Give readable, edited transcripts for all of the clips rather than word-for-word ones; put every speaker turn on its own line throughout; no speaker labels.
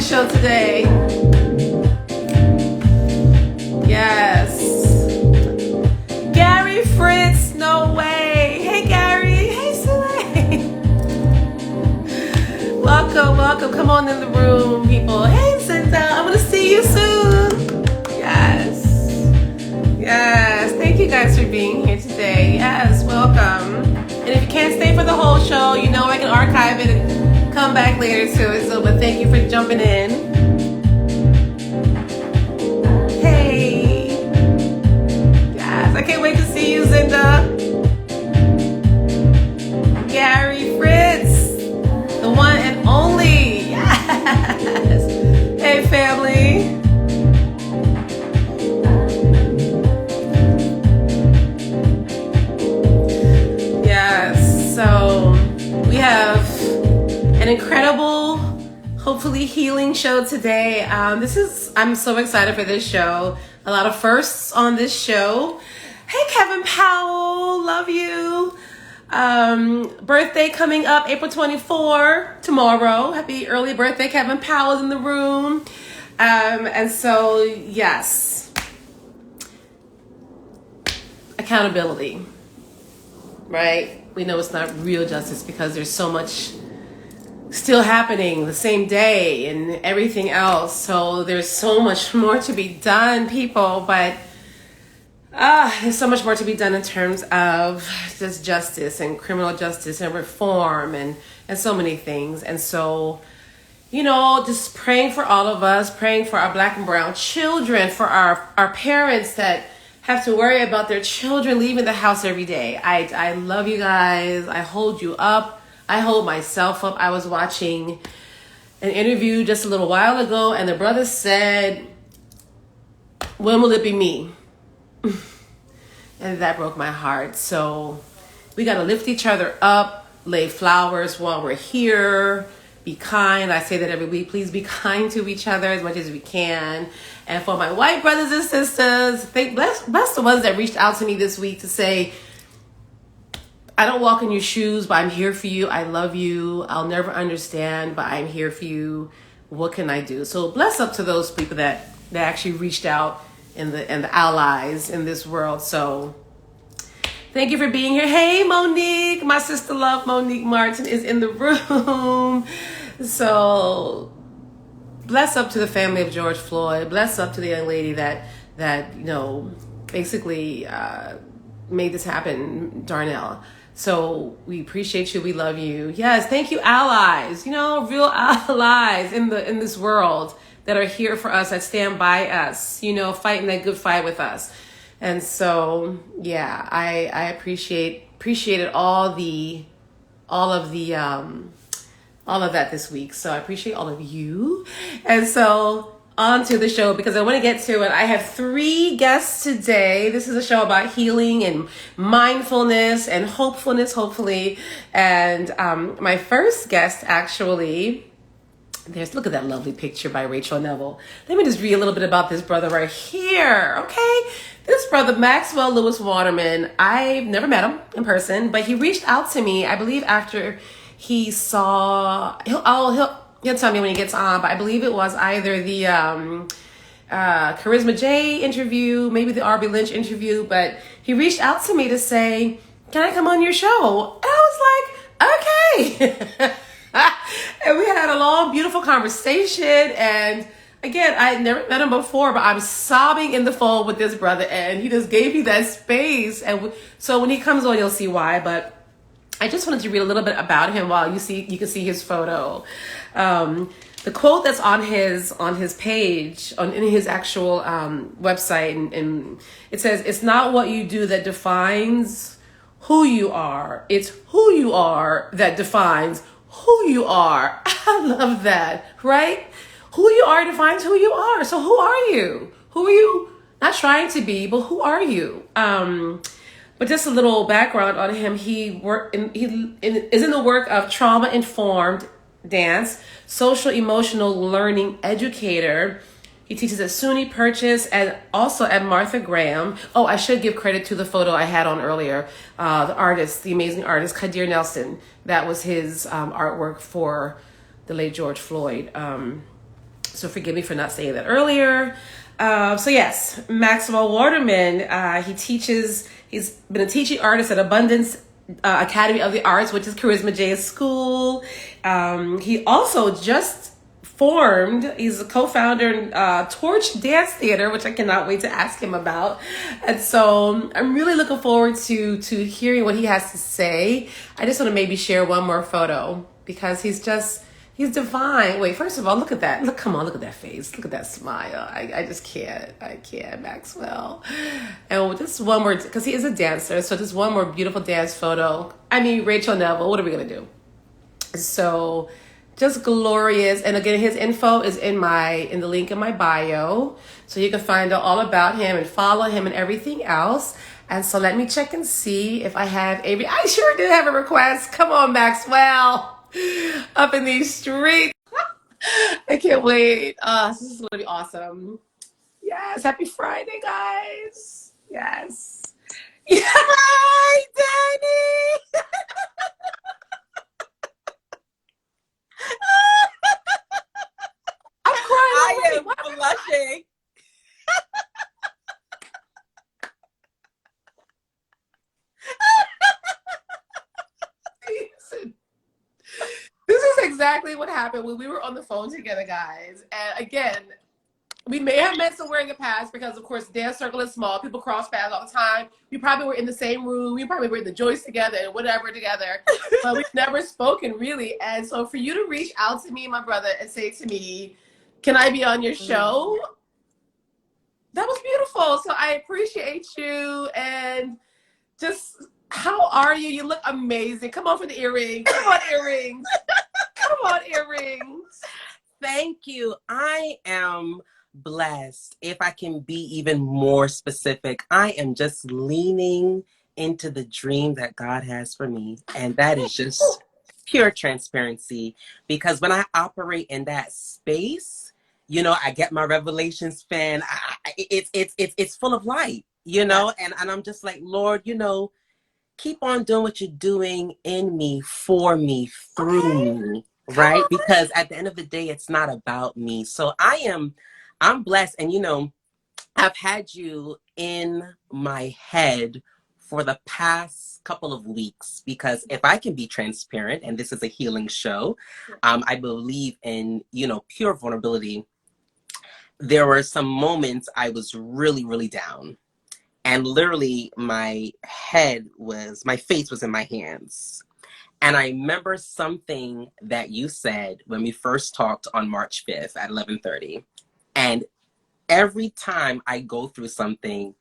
show today. Yes. Gary Fritz, no way. Hey, Gary. Hey, Soleil. Welcome. Come on in the room, people. Hey, Cinta. I'm going to see you soon. Yes. Thank you guys for being here today. Yes, welcome. And if you can't stay for the whole show, you know I can archive it and come back later to it. So, but thank you for jumping in. Hey. Yes, I can't wait to see you, Zinda. Gary Fritz, the one and only. Yes. Hey, family. So we have an incredible, hopefully healing show today. I'm so excited for this show. A lot of firsts on this show. Hey, Kevin Powell, love you. Birthday coming up April 24, tomorrow. Happy early birthday, Kevin Powell's in the room. And so, yes, accountability, right? We know it's not real justice because there's so much still happening the same day and everything else. So there's so much more to be done, people. But there's so much more to be done in terms of just justice and criminal justice and reform and so many things. And so, just praying for all of us, praying for our Black and brown children, for our parents that have to worry about their children leaving the house every day. I love you guys. I hold you up. I hold myself up. I was watching an interview just a little while ago, and the brother said, when will it be me? And that broke my heart. So we got to lift each other up, lay flowers while we're here. Be kind. I say that every week. Please be kind to each other as much as we can. And for my white brothers and sisters, bless the ones that reached out to me this week to say, I don't walk in your shoes, but I'm here for you. I love you. I'll never understand, but I'm here for you. What can I do? So bless up to those people that actually reached out and the allies in this world. So thank you for being here. Hey, Monique, my sister love Monique Martin is in the room. So bless up to the family of George Floyd. Bless up to the young lady that basically made this happen, Darnell. So we appreciate you. We love you. Yes, thank you, allies. Real allies in this world that are here for us, that stand by us. Fighting that good fight with us. And so, yeah, I appreciated all of that this week. So I appreciate all of you. And so on to the show, because I want to get to it. I have 3 guests today. This is a show about healing and mindfulness and hopefulness, hopefully. And my first guest, actually, look at that lovely picture by Rachel Neville. Let me just read a little bit about this brother right here, okay? This brother, Maxwell Louis Waterman, I've never met him in person, but he reached out to me, I believe, after he saw, he'll tell me when he gets on, but I believe it was either the Charisma J interview, maybe the R.B. Lynch interview, but he reached out to me to say, can I come on your show? And I was like, okay. And we had a long, beautiful conversation. And again, I had never met him before, but I'm sobbing in the phone with this brother, and he just gave me that space. And so when he comes on, you'll see why. But I just wanted to read a little bit about him while you can see his photo. The quote that's on his page, in his actual website, and it says, "It's not what you do that defines who you are. It's who you are that defines who you are." I love that, right? Who you are defines who you are. So who are you? Who are you not trying to be, but who are you? But just a little background on him. He is in the work of trauma-informed dance, social emotional learning educator. He teaches at SUNY Purchase and also at Martha Graham. Oh, I should give credit to the photo I had on earlier. The amazing artist, Kadir Nelson. That was his artwork for the late George Floyd. So forgive me for not saying that earlier. So yes, Maxwell Waterman, he's been a teaching artist at Abundance Academy of the Arts, which is Charisma J's school. He also just he's a co-founder in Torch Dance Theater, which I cannot wait to ask him about. And so I'm really looking forward to hearing what he has to say. I just want to maybe share one more photo because he's divine. Wait, first of all, look at that. Come on, look at that face. Look at that smile. I just can't. I can't, Maxwell. And just one more, because he is a dancer. So just one more beautiful dance photo. I mean, Rachel Neville, what are we going to do? So just glorious. And again, his info is in the link in my bio. So you can find out all about him and follow him and everything else. And so let me check and see if I have I sure did have a request. Come on, Maxwell. Up in these streets. I can't wait. This is going to be awesome. Yes. Happy Friday, guys. Yes. Hi, Danny. I'm crying.
I am blushing.
This is exactly what happened when we were on the phone together, guys. And again, we may have met somewhere in the past because, of course, the dance circle is small. People cross paths all the time. We probably were in the same room. We probably were in the joints together and whatever together. But we've never spoken, really. And so for you to reach out to me, my brother, and say to me, can I be on your show? That was beautiful. So I appreciate you. And just, how are you? You look amazing. Come on for the earrings. Come on, earrings. Come on, earrings.
Thank you. I am blessed. If I can be even more specific, I am just leaning into the dream that God has for me. And that is just pure transparency. Because when I operate in that space, you know, I get my revelations, fan. It's full of light, you know, and I'm just like, Lord, you know, keep on doing what you're doing in me, for me, through me, right? Because at the end of the day, it's not about me. So I'm blessed. And, you know, I've had you in my head for the past couple of weeks, because if I can be transparent, and this is a healing show, I believe in, you know, pure vulnerability. There were some moments I was really, really down. And literally my face was in my hands. And I remember something that you said when we first talked on March 5th at 11:30. And every time I go through something,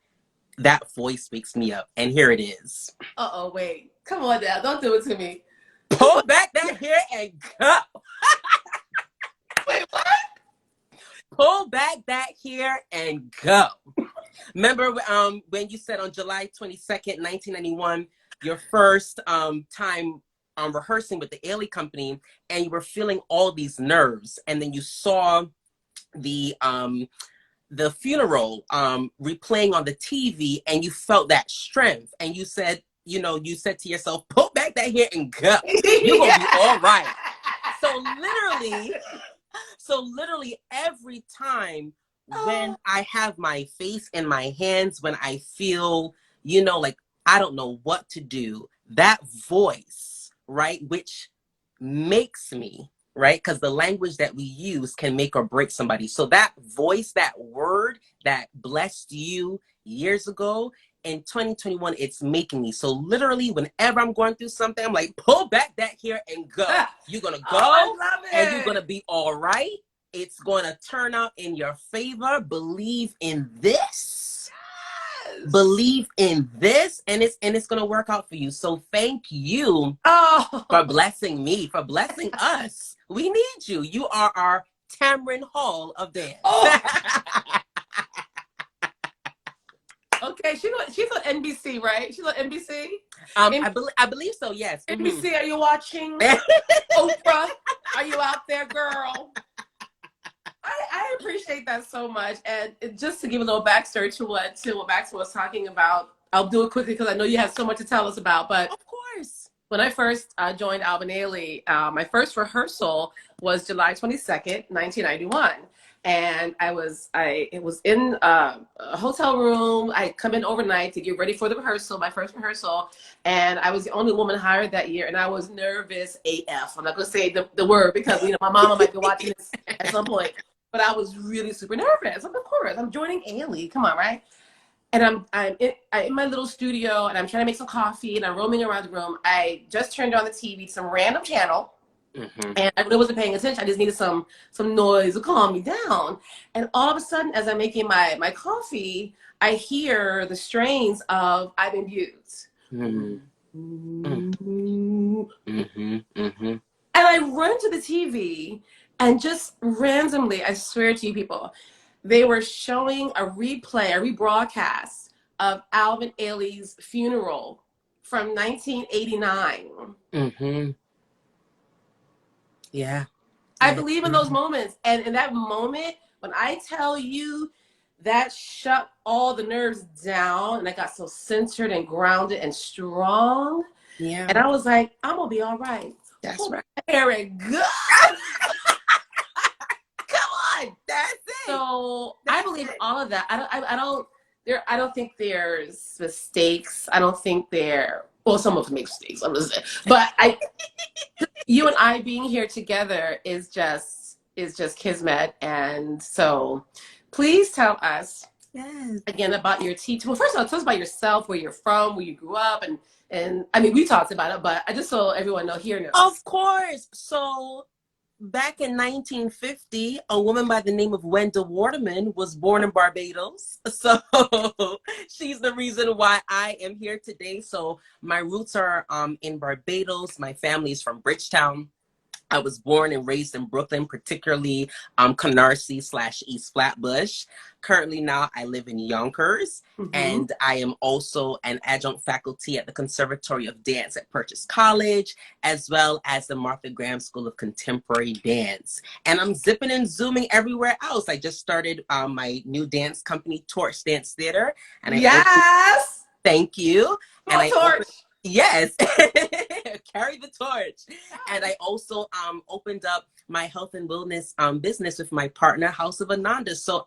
that voice wakes me up. And here it is.
Uh-oh, wait. Come on now. Don't do it to me.
Pull back that hair and go.
Wait, what?
Pull back that hair and go. Remember when you said on July 22nd, 1991, your first time rehearsing with the Ailey Company, and you were feeling all these nerves, and then you saw the funeral replaying on the TV, and you felt that strength, and you said to yourself, pull back that hair and go. You're gonna be all right. So literally every time when I have my face in my hands, when I feel, you know, like I don't know what to do, that voice, right, which makes me, right, because the language that we use can make or break somebody. So that voice, that word that blessed you years ago, in 2021, it's making me. So literally, whenever I'm going through something, I'm like, pull back that hair and go. You're going to go, and you're going to be all right. It's going to turn out in your favor. Believe in this. Yes. Believe in this, and it's going to work out for you. So thank you for blessing me, for blessing us. We need you. You are our Tamron Hall of dance. Oh.
Okay, she's on NBC, right? She's on NBC.
I believe so. Yes.
NBC, are you watching? Oprah, are you out there, girl? I appreciate that so much. And just to give a little backstory to what Maxwell was talking about, I'll do it quickly because I know you have so much to tell us about. But
of course,
when I first joined Alvin Ailey, my first rehearsal was July 22nd, 1991. And it was in a hotel room. I come in overnight to get ready for the rehearsal, my first rehearsal. And I was the only woman hired that year. And I was nervous AF. I'm not going to say the word because, my mama might be watching this at some point. But I was really super nervous. Of course, I'm joining Ailey. Come on, right? And I'm in my little studio, and I'm trying to make some coffee, and I'm roaming around the room. I just turned on the TV, some random channel. And I really wasn't paying attention. I just needed some noise to calm me down. And all of a sudden, as I'm making my coffee, I hear the strains of I've Been Used. And I run to the TV, and just randomly, I swear to you people, they were showing a rebroadcast of Alvin Ailey's funeral from 1989.
Yeah.
I believe in those moments. And in that moment, when I tell you that shut all the nerves down and I got so centered and grounded and strong.
Yeah.
And I was like, I'm going to be all right.
That's right.
Very good. Come on.
That's it.
So I believe all of that. I don't think there's mistakes. I don't think some of them make mistakes. I'm just saying. But you and I being here together is just kismet. And so please tell us again about your teaching. Well, first of all, tell us about yourself, where you're from, where you grew up, and I mean we talked about it, but I just so everyone here knows.
Of course. So back in 1950, a woman by the name of Wendell Waterman was born in Barbados. So she's the reason why I am here today. So my roots are in Barbados. My family is from Bridgetown. I was born and raised in Brooklyn, particularly Canarsie/East Flatbush. Currently now I live in Yonkers, and I am also an adjunct faculty at the Conservatory of Dance at Purchase College, as well as the Martha Graham School of Contemporary Dance. And I'm zipping and zooming everywhere else. I just started my new dance company, Torch Dance Theater. And thank you.
Torch.
Yes, carry the torch. And I also opened up my health and wellness business with my partner, House of Ananda. So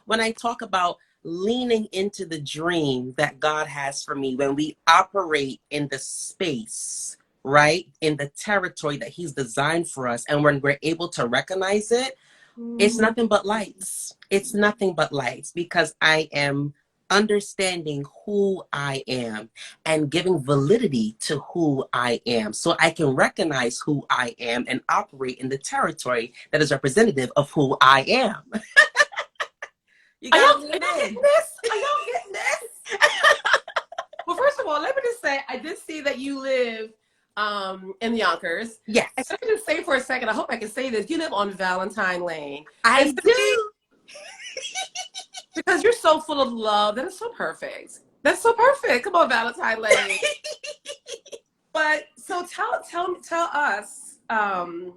when I talk about leaning into the dream that God has for me, when we operate in the space, right, in the territory that He's designed for us, and when we're able to recognize it, it's nothing but lights. It's nothing but lights, because I am understanding who I am and giving validity to who I am, so I can recognize who I am and operate in the territory that is representative of who I am.
Are y'all getting this? Well, first of all, let me just say, I did see that you live in Yonkers.
Yes.
And let me just say for a second, I hope I can say this. You live on Valentine Lane.
I do.
Because you're so full of love. That is so perfect. That's so perfect. Come on, Valentine Lane. But so tell us, and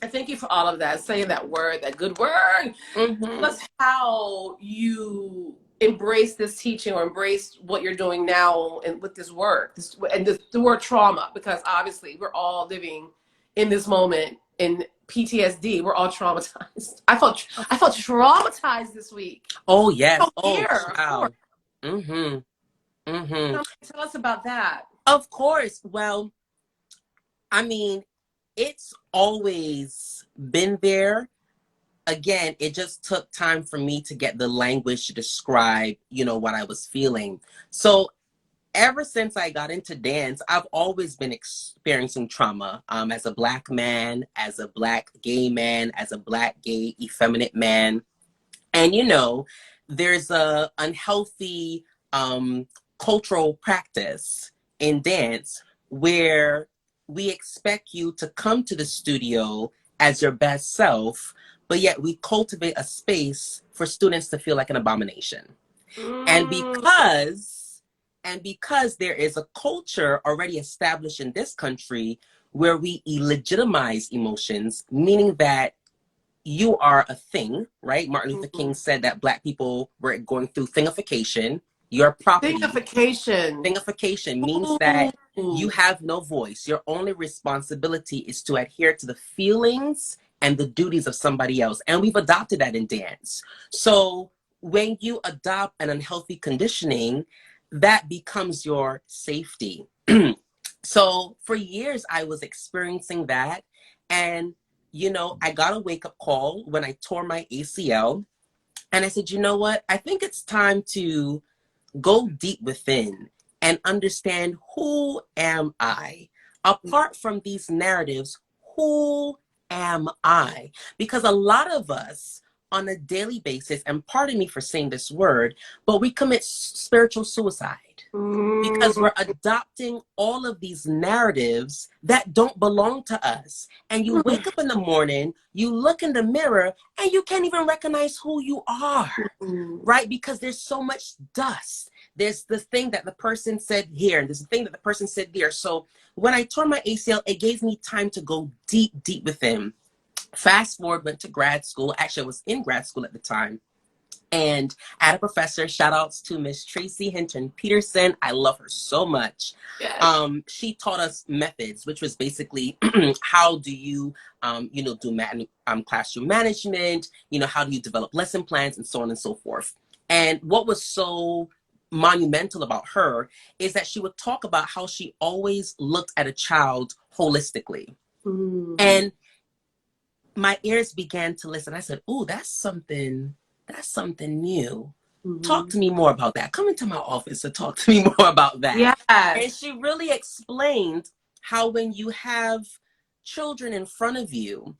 thank you for all of that, saying that word, that good word. Tell us how you embrace this teaching or embrace what you're doing now and with this work, the word trauma, because obviously we're all living in this moment in PTSD. We're all traumatized. I felt traumatized this week.
Oh yes.
Wow.
Tell
us about that.
Of course. Well, I mean, it's always been there. Again, it just took time for me to get the language to describe, what I was feeling. So ever since I got into dance, I've always been experiencing trauma as a Black man, as a Black gay man, as a Black gay effeminate man. And, there's a unhealthy cultural practice in dance where we expect you to come to the studio as your best self, but yet we cultivate a space for students to feel like an abomination. And because there is a culture already established in this country where we illegitimize emotions, meaning that you are a thing, right? Martin Luther King said that Black people were going through thingification. Your property.
Thingification
Means that You have no voice. Your only responsibility is to adhere to the feelings and the duties of somebody else. And we've adopted that in dance. So when you adopt an unhealthy conditioning, that becomes your safety. So for years, I was experiencing that. And, you know, I got a wake-up call when I tore my ACL. And I said, you know what? I think it's time to go deep within and understand, who am I? Apart from these narratives, who am I? Because a lot of us on a daily basis, and pardon me for saying this word, but we commit spiritual suicide because we're adopting all of these narratives that don't belong to us. And you wake up in the morning, you look in the mirror, and you can't even recognize who you are, right? Because there's so much dust. There's the thing that the person said here, and there's the thing that the person said there. So when I tore my ACL, it gave me time to go deep, deep within. Fast forward, went to grad school. Actually, I was in grad school at the time. And I had a professor, shout outs to Miss Tracy Hinton Peterson. I love her so much.
Yes.
She taught us methods, which was basically how do you, do classroom management, how do you develop lesson plans, and so on and so forth. And what was so monumental about her is that she would talk about how she always looked at a child holistically. And my ears began to listen. I said, "Ooh, that's something new. Talk to me more about that. Come into my office to talk to me more about that."
Yes.
And she really explained how when you have children in front of you,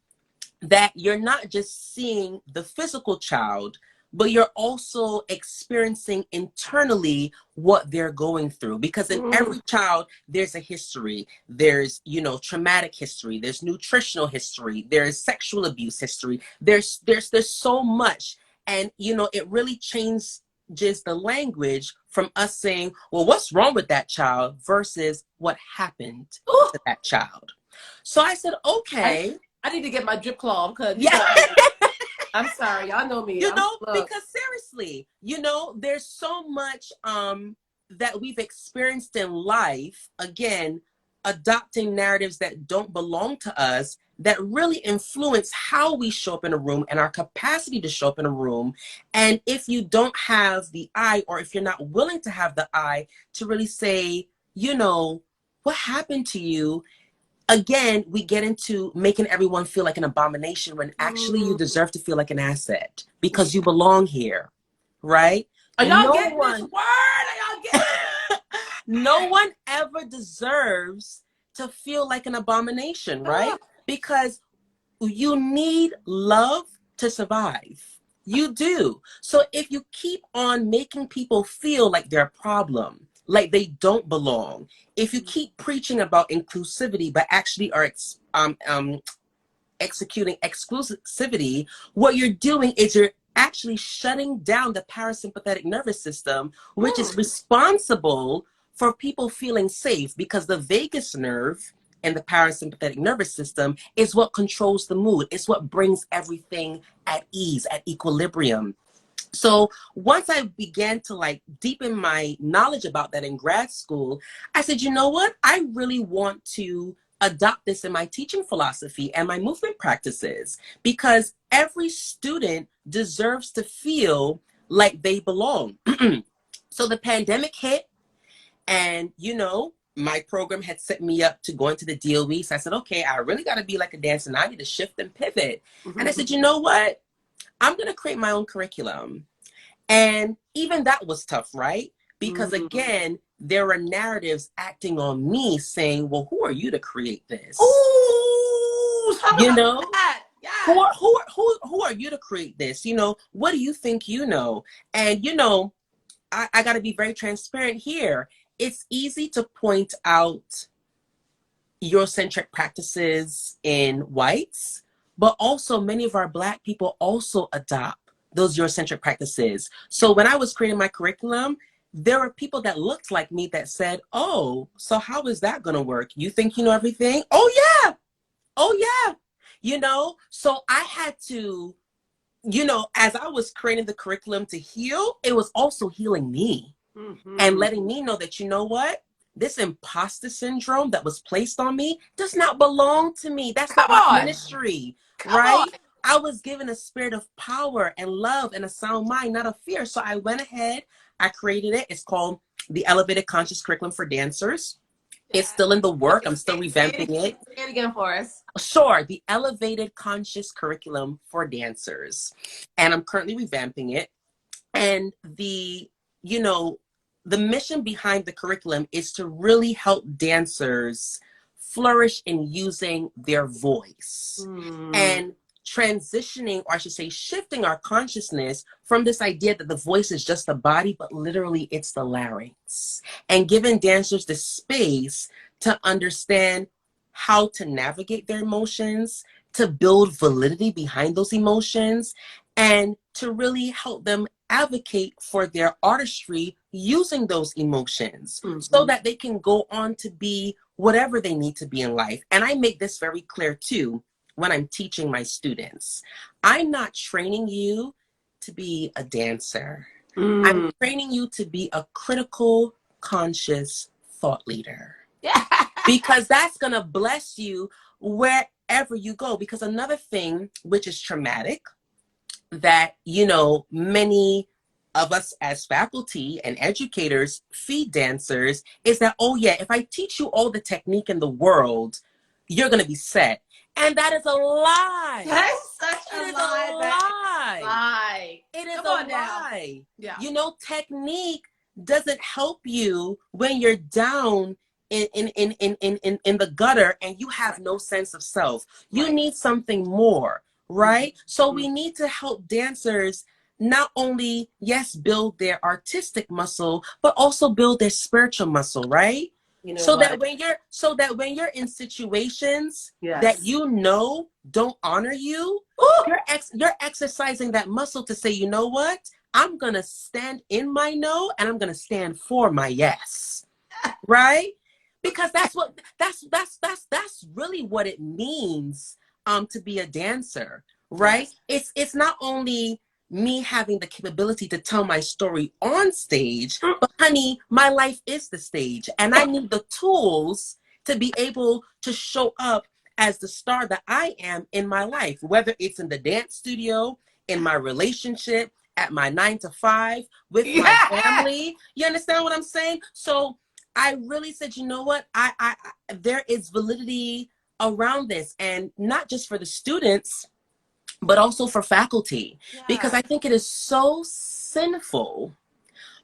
that you're not just seeing the physical child, but you're also experiencing internally what they're going through. Because in every child, there's a history. There's, traumatic history. There's nutritional history. There's sexual abuse history. There's so much. And, it really changes the language from us saying, well, what's wrong with that child versus what happened to that child. So I said, okay.
I need to get my drip cloth because I'm sorry, y'all know me.
Because seriously, there's so much that we've experienced in life, again, adopting narratives that don't belong to us, that really influence how we show up in a room and our capacity to show up in a room. And if you don't have the eye, or if you're not willing to have the eye to really say, what happened to you? Again, we get into making everyone feel like an abomination when actually you deserve to feel like an asset because you belong here, right?
Are y'all getting this word? Are y'all getting it?
No one ever deserves to feel like an abomination, right? Because you need love to survive. You do. So if you keep on making people feel like they're a problem, like they don't belong, if you keep preaching about inclusivity but actually are executing exclusivity, what you're doing is you're actually shutting down the parasympathetic nervous system, which is responsible for people feeling safe, because the vagus nerve and the parasympathetic nervous system is what controls the mood. It's what brings everything at ease, at equilibrium. So once I began to deepen my knowledge about that in grad school, I said, you know what? I really want to adopt this in my teaching philosophy and my movement practices, because every student deserves to feel like they belong. So the pandemic hit, and, my program had set me up to go into the DOE. So I said, okay, I really got to be like a dancer, and I need to shift and pivot. And I said, you know what? I'm going to create my own curriculum. And even that was tough, right? Because again, there are narratives acting on me saying, well, who are you to create this?
Ooh, that. Yes.
Who are you to create this? What do you think you know? And, I got to be very transparent here. It's easy to point out Eurocentric practices in whites, but also many of our Black people also adopt those Eurocentric practices. So when I was creating my curriculum, there were people that looked like me that said, oh, so how is that going to work? You think you know everything? Oh, yeah. So I had to, as I was creating the curriculum to heal, it was also healing me and letting me know that, you know what? this imposter syndrome that was placed on me does not belong to me. That's
Come
not my
on.
ministry,
Come
right?
on.
I was given a spirit of power and love and a sound mind, not of fear. So I went ahead, I created it. It's called the Elevated Conscious Curriculum for Dancers. It's still in the work. I'm still revamping it.
Say it again for us.
Sure, the Elevated Conscious Curriculum for Dancers. And I'm currently revamping it. And you know, the mission behind the curriculum is to really help dancers flourish in using their voice and transitioning, or I should say, shifting our consciousness from this idea that the voice is just the body, but literally it's the larynx, and giving dancers the space to understand how to navigate their emotions, to build validity behind those emotions, and to really help them advocate for their artistry using those emotions so that they can go on to be whatever they need to be in life. And I make this very clear too when I'm teaching my students. I'm not training you to be a dancer. I'm training you to be a critical, conscious thought leader.
Yeah.
Because that's going to bless you wherever you go. Because another thing, which is traumatic, that, you know, many of us as faculty and educators feed dancers is that, oh yeah, if I teach you all the technique in the world, you're going to be set. And that is a lie.
That is such
It
a
is
lie.
a lie.
Lie.
It is
Come
a
on now.
lie.
Yeah.
You know, technique doesn't help you when you're down in the gutter and you have no sense of self. You need something more, right? So we need to help dancers not only, yes, build their artistic muscle, but also build their spiritual muscle, right?
You know
So
what?
that when you're in situations
Yes.
that you know don't honor you, you're exercising that muscle to say, you know what? I'm gonna stand in my no and I'm gonna stand for my yes. Right? Because that's really what it means to be a dancer, right?
Yes.
It's not only me having the capability to tell my story on stage, but honey, my life is the stage, and I need the tools to be able to show up as the star that I am in my life, whether it's in the dance studio, in my relationship, at my 9 to 5, with my family. You understand what I'm saying? So I really said, you know what? I there is validity around this, and not just for the students, but also for faculty, because I think it is so sinful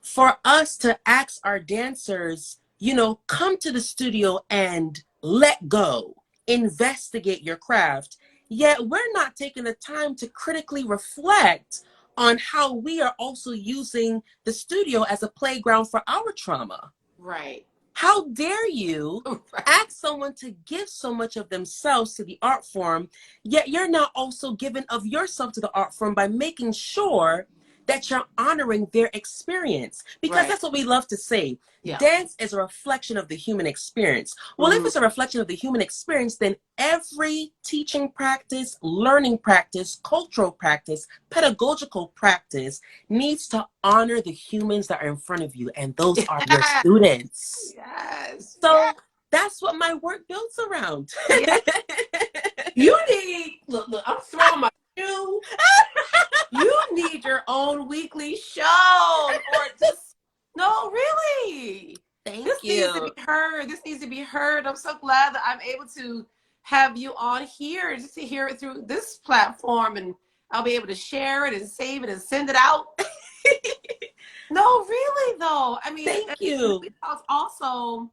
for us to ask our dancers, you know, come to the studio and let go, investigate your craft. Yet we're not taking the time to critically reflect on how we are also using the studio as a playground for our trauma.
Right.
How dare you ask someone to give so much of themselves to the art form, yet you're not also giving of yourself to the art form by making sure that you're honoring their experience. Because that's what we love to say. Yeah. Dance is a reflection of the human experience. Well, if it's a reflection of the human experience, then every teaching practice, learning practice, cultural practice, pedagogical practice needs to honor the humans that are in front of you, and those are your students.
Yes.
So that's what my work builds around.
Yes. You need, look, I'm throwing my shoe. You need your own weekly show, or just, no, really.
This
needs to be heard. This needs to be heard. I'm so glad that I'm able to have you on here, just to hear it through this platform, and I'll be able to share it and save it and send it out. No, really though. I mean,
thank you.
Also,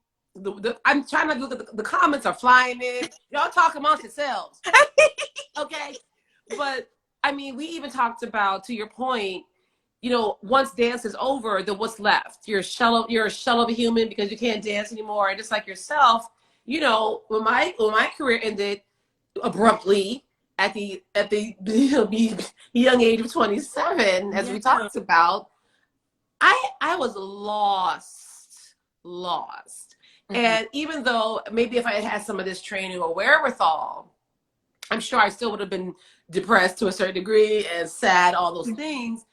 I'm trying to look at the comments are flying in. Y'all talk amongst yourselves, okay? But I mean, we even talked about, to your point, you know, once dance is over, then what's left? You're a shell of a human because you can't dance anymore. And just like yourself, you know, when my career ended abruptly at the you know, young age of 27, as we talked about, I was lost. And even though maybe if I had had some of this training or wherewithal, I'm sure I still would have been depressed to a certain degree and sad, all those things.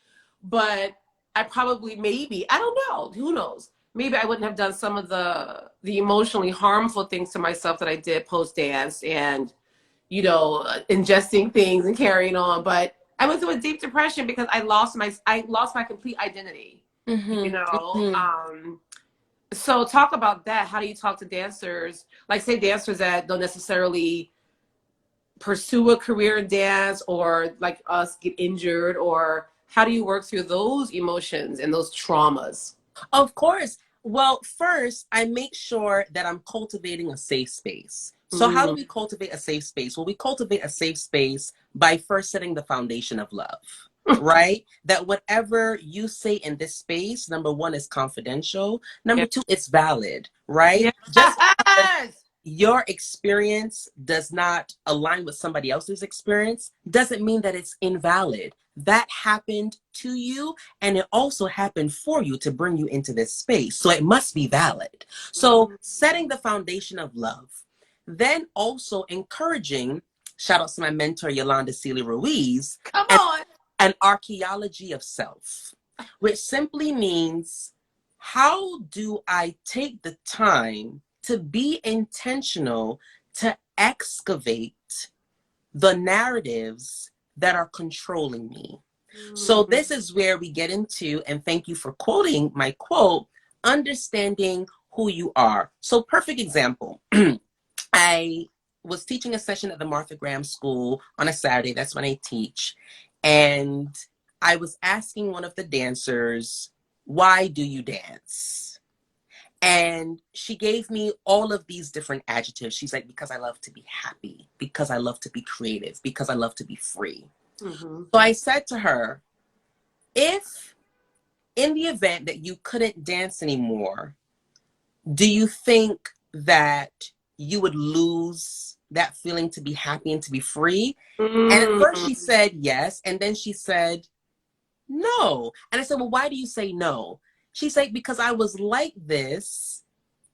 But I probably, maybe, I don't know, who knows? maybe I wouldn't have done some of the emotionally harmful things to myself that I did post dance, and ingesting things and carrying on. But I went through a deep depression because I lost my complete identity. You know, so talk about that. How do you talk to dancers, like say dancers that don't necessarily pursue a career in dance, or like us get injured, or how do you work through those emotions and those traumas?
Of course. Well, first, I make sure that I'm cultivating a safe space. So how do we cultivate a safe space? Well, we cultivate a safe space by first setting the foundation of love, right? That whatever you say in this space, number one, is confidential. Number two, it's valid, right? Just because
Yes.
your experience does not align with somebody else's experience doesn't mean that it's invalid. That happened to you, and it also happened for you to bring you into this space. So it must be valid. So setting the foundation of love, then also encouraging, shout out to my mentor, Yolanda Celia Ruiz,
Come on.
an archaeology of self, which simply means, how do I take the time to be intentional to excavate the narratives that are controlling me? So this is where we get into, and thank you for quoting my quote, understanding who you are. So perfect example. I was teaching a session at the Martha Graham School on a Saturday. That's when I teach. And I was asking one of the dancers, why do you dance? And she gave me all of these different adjectives. She's like, because I love to be happy, because I love to be creative, because I love to be free. So I said to her, if in the event that you couldn't dance anymore, do you think that you would lose that feeling to be happy and to be free? And at first she said yes. And then she said, no. And I said, well, why do you say no? She said, because I was like this,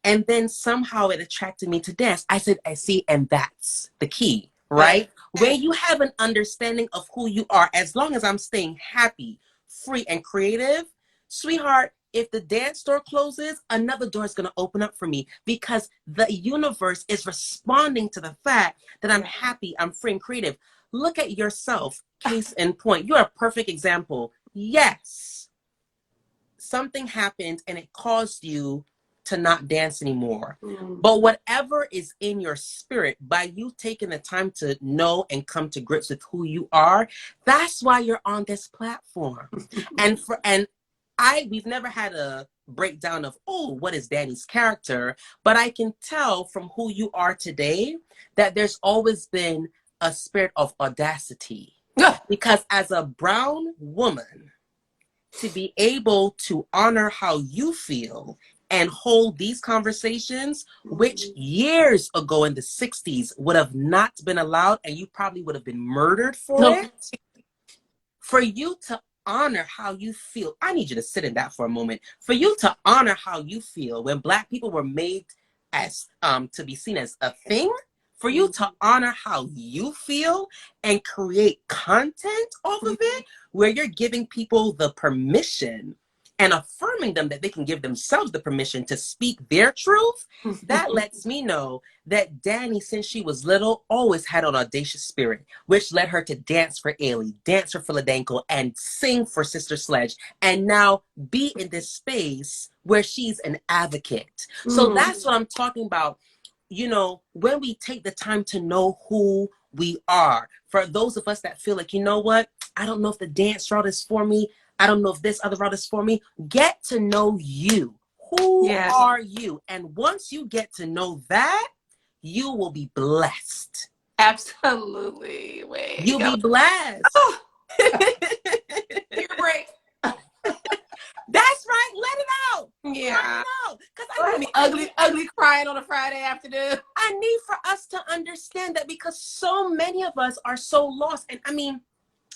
and then somehow it attracted me to dance. I said, I see, and that's the key, right? When you have an understanding of who you are, as long as I'm staying happy, free, and creative, sweetheart, if the dance door closes, another door is going to open up for me, because the universe is responding to the fact that I'm happy, I'm free, and creative. Look at yourself, case in point. You're a perfect example. Yes, something happened and it caused you to not dance anymore. But whatever is in your spirit, by you taking the time to know and come to grips with who you are, that's why you're on this platform. We've never had a breakdown of, oh, what is Danny's character? But I can tell from who you are today that there's always been a spirit of audacity. Because as a brown woman, to be able to honor how you feel and hold these conversations, which years ago in the 60s would have not been allowed, and you probably would have been murdered for it, for you to honor how you feel. I need you to sit in that for a moment. For you to honor how you feel when Black people were made as to be seen as a thing, for you to honor how you feel and create content off of it, where you're giving people the permission and affirming them that they can give themselves the permission to speak their truth, that lets me know that Danny, since she was little, always had an audacious spirit, which led her to dance for Ailey, dance for Philadelphia, and sing for Sister Sledge, and now be in this space where she's an advocate. So that's what I'm talking about. You know, when we take the time to know who we are, for those of us that feel like, you know what, I don't know if the dance route is for me, I don't know if this other route is for me, get to know you. Who are you? And once you get to know that, you will be blessed.
Absolutely.
You'll be blessed.
Oh. Take a break.
That's right. Let it out.
Yeah.
Let it out. Because
I mean, ugly crying on a Friday afternoon.
I need for us to understand that, because so many of us are so lost. And I mean,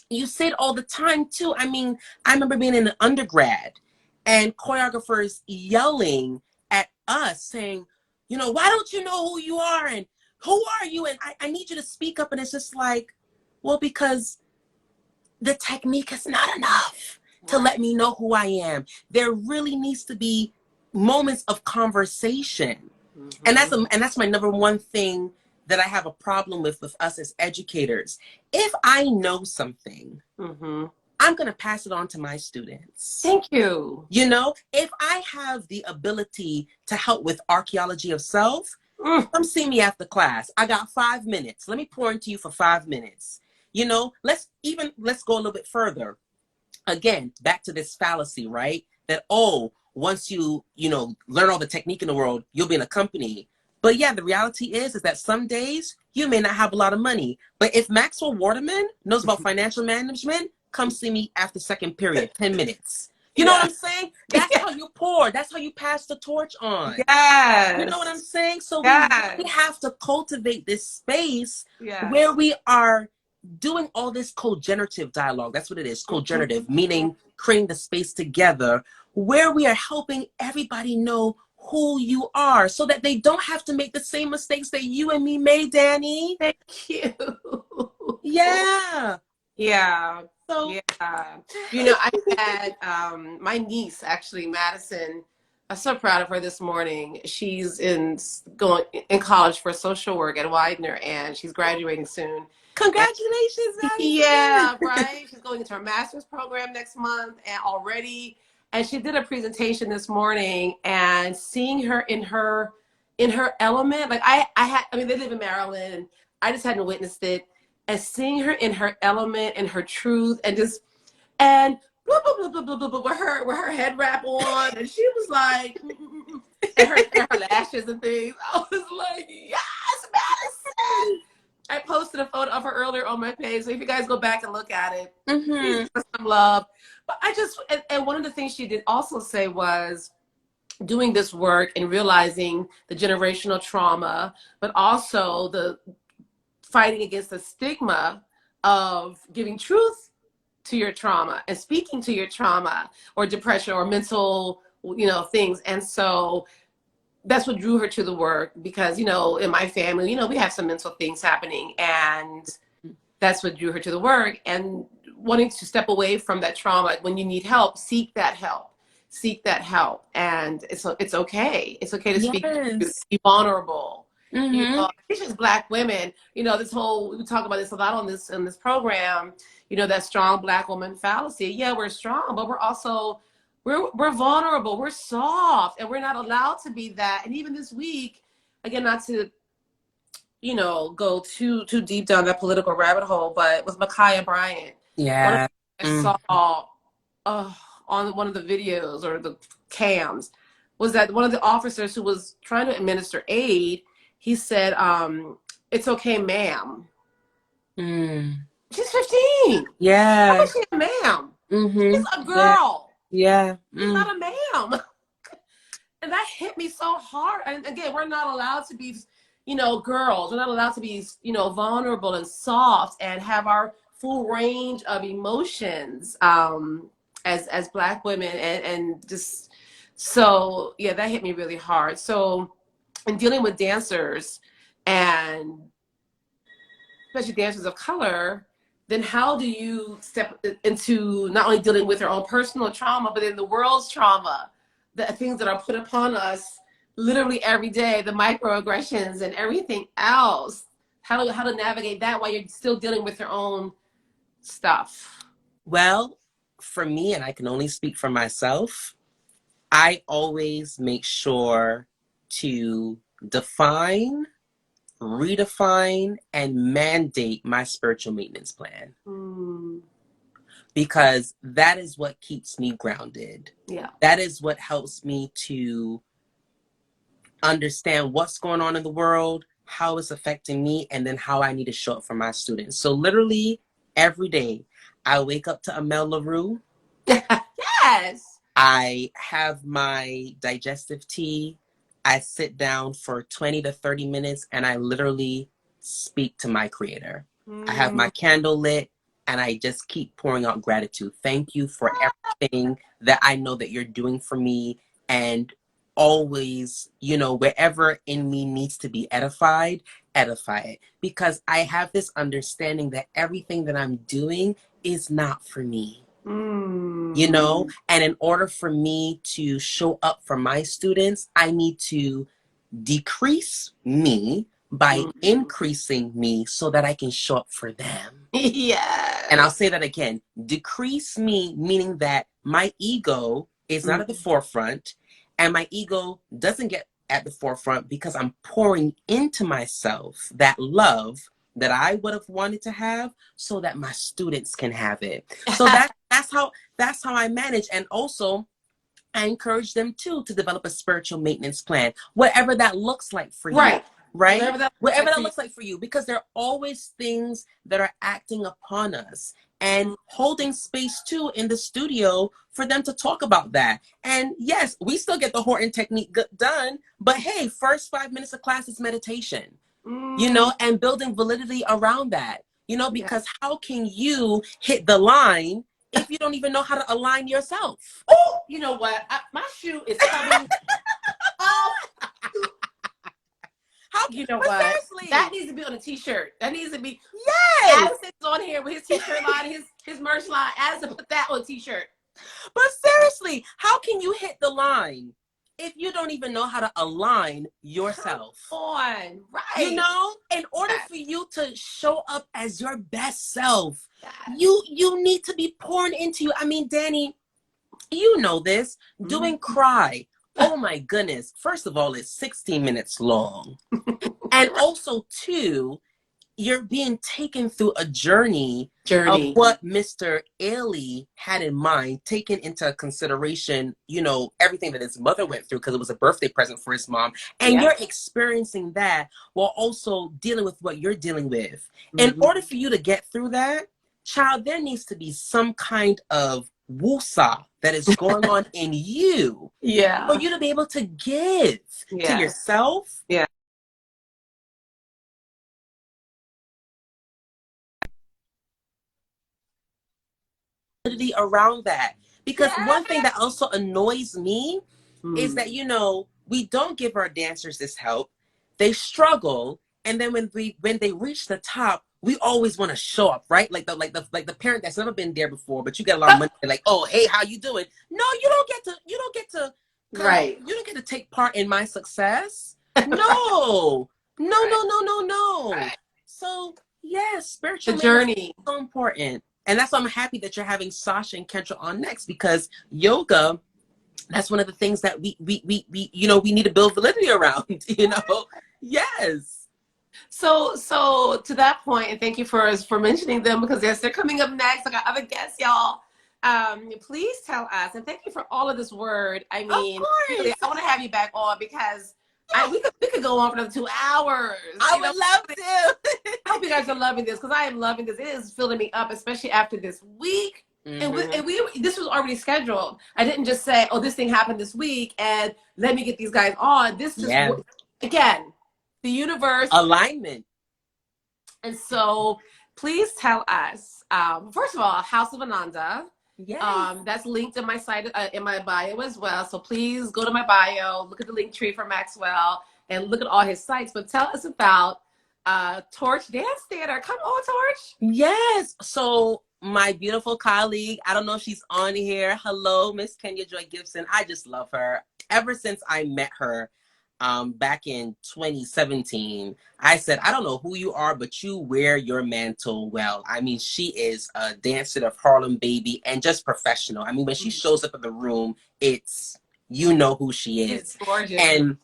you say it all the time too. I mean, I remember being in an undergrad and choreographers yelling at us saying, you know, why don't you know who you are? And who are you? And I need you to speak up. And it's just like, well, because the technique is not enough to let me know who I am. There really needs to be moments of conversation.
Mm-hmm.
And that's my number one thing that I have a problem with us as educators. If I know something,
Mm-hmm.
I'm going to pass it on to my students.
Thank you.
You know, if I have the ability to help with archaeology of self, come see me after class. I got 5 minutes. Let me pour into you for 5 minutes. You know, let's go a little bit further. Again, back to this fallacy, right? That, oh, once you learn all the technique in the world, you'll be in a company. But yeah, the reality is that some days you may not have a lot of money. But if Maxwell Waterman knows about financial management, come see me after second period, 10 minutes. You know what I'm saying? That's how you pour. That's how you pass the torch on.
Yes.
You know what I'm saying? So
yes.
we have to cultivate this space where we are doing all this co-generative dialogue. That's what it is, co-generative, meaning creating the space together where we are helping everybody know who you are so that they don't have to make the same mistakes that you and me made, Danny.
Thank you.
Yeah.
Yeah.
So,
yeah. You know, I had my niece, actually, Madison. I'm so proud of her this morning. She's going in college for social work at Widener, and she's graduating soon.
Congratulations, Madison.
Yeah, right. She's going into her master's program next month, and she did a presentation this morning, and seeing her in her element, like I mean, they live in Maryland, and I just hadn't witnessed it, and seeing her in her element and her truth, and blah, blah, blah, blah, blah, blah, blah, with her head wrap on, and she was like, and her lashes and things. I was like, yes, Madison. I posted a photo of her earlier on my page, so if you guys go back and look at it, please give some love. But and one of the things she did also say was doing this work and realizing the generational trauma, but also the fighting against the stigma of giving truth to your trauma and speaking to your trauma or depression or mental, things. And so that's what drew her to the work, because, in my family, we have some mental things happening, and that's what drew her to the work, and wanting to step away from that trauma. When you need help, seek that help. And it's okay. It's okay to speak, to be vulnerable. It's just Black women, we talk about this a lot in this program, that strong Black woman fallacy. Yeah, we're strong, but we're also, we're vulnerable, we're soft, and we're not allowed to be that. And even this week, again, not to, go too deep down that political rabbit hole, but with Ma'Khia Bryant.
Yeah.
I saw on one of the videos or the cams was that one of the officers who was trying to administer aid, he said, "It's okay, ma'am." She's 15.
Yeah.
How is she a ma'am? She's a girl.
Yeah.
She's not a ma'am. And that hit me so hard. And again, we're not allowed to be, girls. We're not allowed to be, vulnerable and soft and have our full range of emotions as Black women. And just, so, yeah, that hit me really hard. So in dealing with dancers, and especially dancers of color, then how do you step into not only dealing with your own personal trauma, but in the world's trauma, the things that are put upon us literally every day, the microaggressions and everything else? How to navigate that while you're still dealing with your own stuff?
Well, for me, and I can only speak for myself, I always make sure to define, redefine, and mandate my spiritual maintenance plan. Because that is what keeps me grounded.
Yeah.
That is what helps me to understand what's going on in the world, how it's affecting me, and then how I need to show up for my students. So literally every day, I wake up to Amel LaRue.
Yes.
I have my digestive tea. I sit down for 20 to 30 minutes and I literally speak to my creator. I have my candle lit and I just keep pouring out gratitude. Thank you for everything that I know that you're doing for me. And always, wherever in me needs to be edified, edify it. Because I have this understanding that everything that I'm doing is not for me. You know, and in order for me to show up for my students, I need to decrease me by increasing me so that I can show up for them.
Yeah.
And I'll say that again. Decrease me, meaning that my ego is not at the forefront, and my ego doesn't get at the forefront because I'm pouring into myself that love that I would have wanted to have so that my students can have it. So that's how I manage. And also I encourage them too to develop a spiritual maintenance plan, whatever that looks like for you. Right. Whatever that looks like for you, because there are always things that are acting upon us, and holding space too in the studio for them to talk about that. And yes, we still get the Horton technique done, but hey, first 5 minutes of class is meditation, you know, and building validity around that, you know, because how can you hit the line if you don't even know how to align yourself?
Oh, you know what? My shoe is coming off. You know what? Seriously. That needs to be on a t-shirt. That needs to be. Yes. Addison's on here with his t-shirt line, his merch line. Addison put that on a t-shirt.
But seriously, how can you hit the line if you don't even know how to align yourself?
Come on, right?
You know, in order for you to show up as your best self, you need to be pouring into you. I mean, Danny, you know this. Doing Cry. Oh my goodness. First of all, it's 16 minutes long. And also, too, you're being taken through a journey of what Mr. Ailey had in mind, taking into consideration, you know, everything that his mother went through because it was a birthday present for his mom. And you're experiencing that while also dealing with what you're dealing with. In order for you to get through that, child, there needs to be some kind of woosah that is going on in you for you to be able to give to yourself around that. Because one thing that also annoys me is that, you know, we don't give our dancers this help. They struggle, and then when they reach the top, we always want to show up, right? Like the parent that's never been there before, but you get a lot of money. Like, oh, hey, how you doing? No, you don't get to you don't get to take part in my success. No. Right. So yes, spiritual journey is so important. And that's why I'm happy that you're having Sasha and Kendra on next, because yoga, that's one of the things that we you know, we need to build validity around, you know. Yes.
So to that point, and thank you for mentioning them, because yes, they're coming up next. I got other guests, y'all. Please tell us, and thank you for all of this word. I mean, really, I want to have you back on because we could go on for another 2 hours.
I would love to.
I hope you guys are loving this, because I am loving this. It is filling me up, especially after this week. And this was already scheduled. I didn't just say, oh, this thing happened this week and let me get these guys on. This is again, the universe
alignment.
And so please tell us, first of all, House of Ananda. Yes. That's linked in my site, in my bio as well. So please go to my bio, look at the link tree for Maxwell, and look at all his sites. But tell us about Torch Dance Theater. Come on, Torch.
Yes. So my beautiful colleague, I don't know if she's on here. Hello, Miss Kenya Joy Gibson. I just love her. Ever since I met her back in 2017, I said, I don't know who you are, but you wear your mantle well. I mean, she is a dancer of Harlem baby and just professional. I mean, when she shows up in the room, it's, you know who she is.
It's gorgeous.
And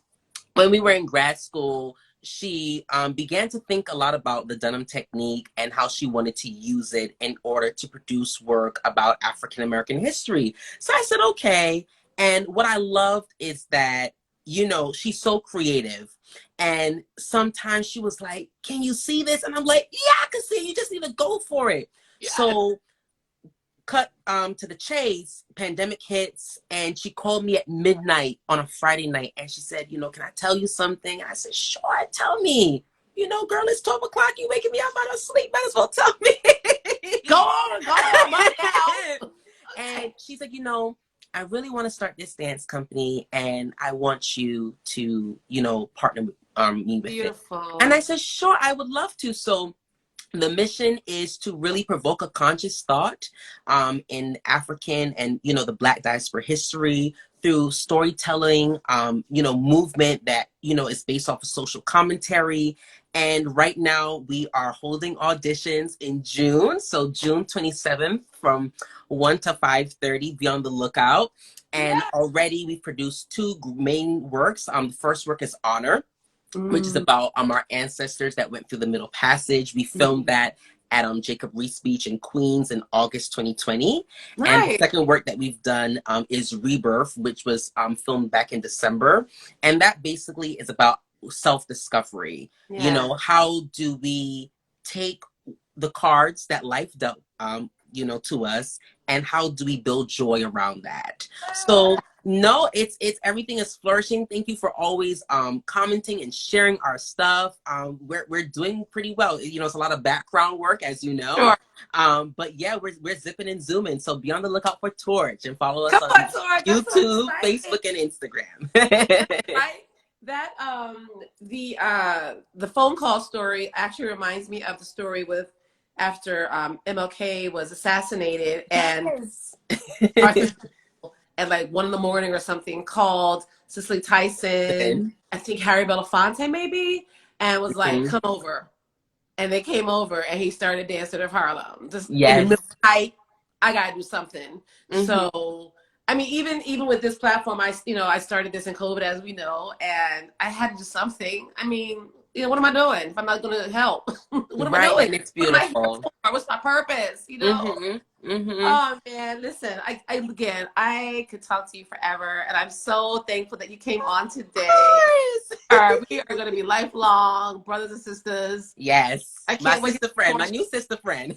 when we were in grad school, she began to think a lot about the Dunham technique and how she wanted to use it in order to produce work about African-American history. So I said, okay. And what I loved is that, you know, she's so creative. And sometimes she was like, can you see this? And I'm like, yeah, I can see it. You just need to go for it. Yeah. So cut to the chase, pandemic hits, and she called me at midnight on a Friday night, and she said, you know, can I tell you something? I said, sure, tell me. You know, girl, it's 12 o'clock. You waking me up out of sleep. Might as well tell me.
Go on.
And she said, you know, I really want to start this dance company, and I want you to, you know, partner with me with it. And I said, sure, I would love to. So The mission is to really provoke a conscious thought in African and, the Black diaspora history through storytelling, movement that, is based off of social commentary. And right now we are holding auditions in June. So June 27th from 1 to 5:30, be on the lookout. And already we've produced two main works. The first work is Honor, which is about our ancestors that went through the Middle Passage. We filmed that at Jacob Reese Beach in Queens in August 2020. Nice. And the second work that we've done is Rebirth, which was filmed back in December. And that basically is about self-discovery. How do we take the cards that life dealt to us, and how do we build joy around that? So no, it's everything is flourishing. Thank you for always commenting and sharing our stuff. We're doing pretty well. It's a lot of background work, as you know. Sure. But yeah, we're zipping and zooming. So be on the lookout for Torch and follow us on YouTube, so Facebook, and Instagram.
Right. That the phone call story actually reminds me of the story with after MLK was assassinated, and at like 1 a.m. or something, called Cicely Tyson, I think Harry Belafonte maybe, and was like, come over. And they came over, and he started dancing of Harlem. Just in the middle of the night, I gotta do something. So, I mean, even with this platform, I started this in COVID, as we know, and I had to do something. I mean, what am I doing if I'm not going to help? What am I doing?
And it's beautiful.
What's my purpose? Oh man, listen, I could talk to you forever, and I'm so thankful that you came on today. We are going to be lifelong brothers and sisters.
Yes, I can't wait. My new sister friend.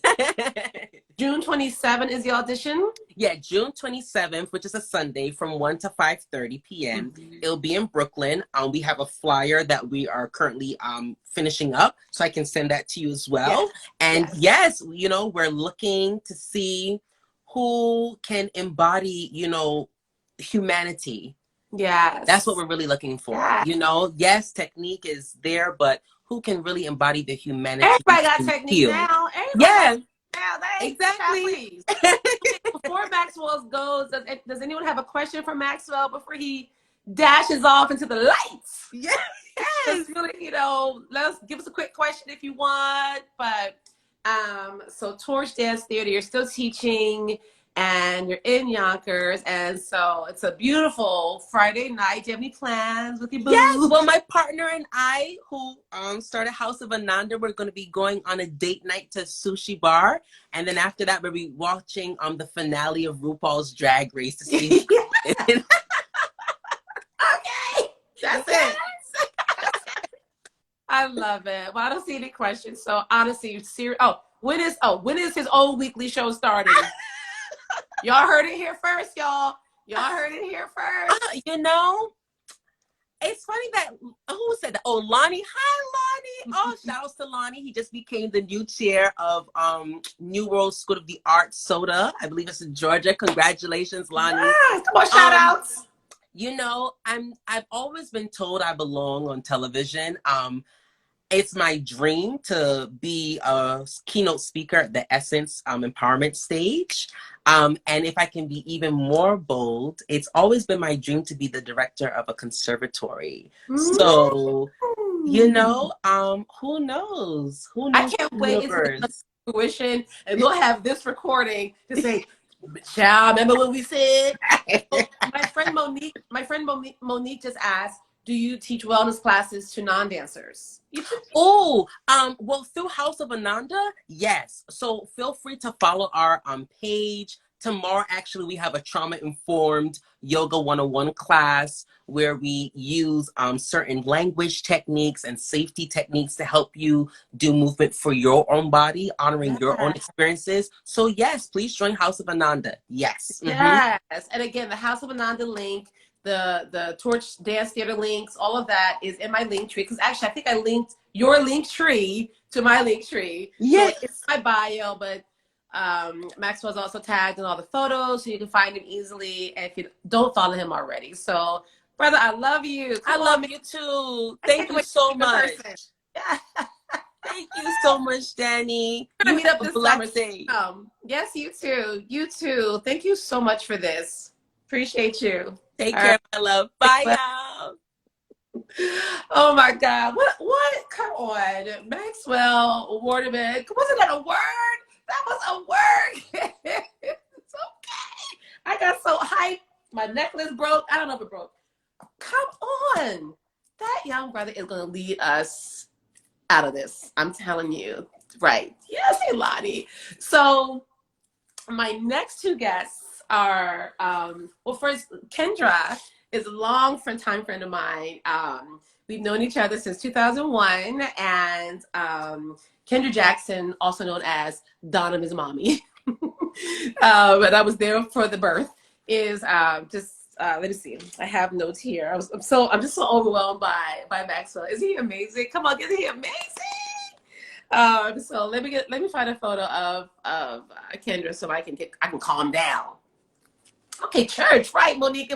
June 27th is the audition.
Yeah, June 27th, which is a Sunday, from 1 to 5:30 p.m. It'll be in Brooklyn. We have a flyer that we are currently finishing up, so I can send that to you as well. And yes, we're looking to see who can embody, humanity.
Yes.
That's what we're really looking for. Yes, technique is there, but who can really embody the humanity?
Everybody got technique now. Exactly. Before Maxwell goes, does anyone have a question for Maxwell before he dashes off into the lights?
Yes.
Just really, let's give us a quick question if you want. But so Torch Dance Theater, you're still teaching, and you're in Yonkers, and so it's a beautiful Friday night. Do you have any plans with your boo?
Yes, well, my partner and I, who started House of Ananda, we're going to be going on a date night to Sushi Bar, and then after that, we'll be watching the finale of RuPaul's Drag Race to see.
Okay, that's it. I love it. Well, I don't see any questions, so honestly, serious. When is his old weekly show starting? Y'all heard it here first, y'all. Y'all heard it here first.
It's funny that, who said that? Oh, Lonnie. Hi, Lonnie. Oh, shout outs to Lonnie. He just became the new chair of New World School of the Arts, SOTA. I believe it's in Georgia. Congratulations, Lonnie.
Yes, come on, shout outs.
I've always been told I belong on television. It's my dream to be a keynote speaker at the Essence Empowerment stage. And if I can be even more bold, it's always been my dream to be the director of a conservatory. So, who knows?
I can't wait until fruition, and we'll have this recording to say, child, remember what we said? My friend Monique just asked, do you teach wellness classes to non-dancers?
Well, through House of Ananda, yes. So feel free to follow our page. Tomorrow, actually, we have a trauma-informed yoga 101 class where we use certain language techniques and safety techniques to help you do movement for your own body, honoring your own experiences. So yes, please join House of Ananda. Yes.
Yes. And again, the House of Ananda link, the Torch Dance Theater links, all of that is in my link tree. Because actually, I think I linked your link tree to my link tree.
Yes.
So it's my bio, but Maxwell's also tagged in all the photos, so you can find him easily if you don't follow him already. So, brother, I love you.
I love you too. Thank you so much. Thank you so much, Danny.
We're gonna
You
meet up
have a
this summer.
blessed day.
Yes, you too. You too. Thank you so much for this. Appreciate you.
Take
All
care,
right.
my love. Bye, y'all.
Oh my God. What? Come on. Maxwell Waterman. Wasn't that a word? That was a word. It's okay. I got so hyped. My necklace broke. I don't know if it broke. Come on. That young brother is going to lead us out of this. I'm telling you. Right. Yes, Ilani. So my next two guests are, well, first, Kendra is a long time friend of mine. We've known each other since 2001, and Kendra Jackson, also known as Donovan's mommy, and I was there for the birth, is let me see. I have notes here. I'm just so overwhelmed by Maxwell. Is he amazing? Come on, is he amazing? So let me find a photo of Kendra so I can calm down. Okay, church, right, Monique?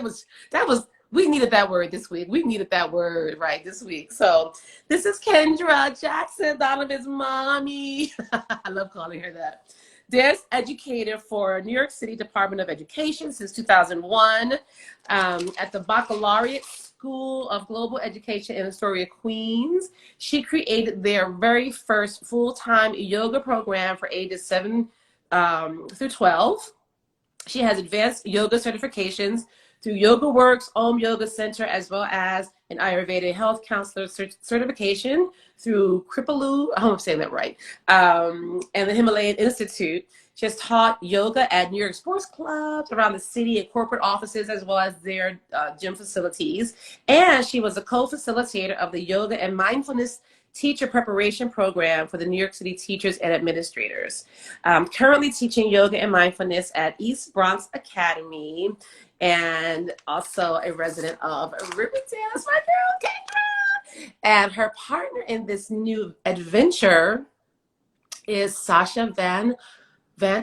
We needed that word this week. We needed that word right this week. So this is Kendra Jackson, Donovan's mommy. I love calling her that. There's Educator for New York City Department of Education since 2001, at the Baccalaureate School of Global Education in Astoria, Queens. She created their very first full-time yoga program for ages 7 through 12. She has advanced yoga certifications through Yoga Works, Om Yoga Center, as well as an Ayurveda health counselor certification through Kripalu, I hope I'm saying that right, and the Himalayan Institute. She has taught yoga at New York sports clubs around the city and corporate offices, as well as their gym facilities. And she was a co-facilitator of the Yoga and Mindfulness Teacher Preparation Program for the New York City teachers and administrators. Currently teaching yoga and mindfulness at East Bronx Academy, and also a resident of Riverdale. That's my girl, Kendra. And her partner in this new adventure is Sasha Vant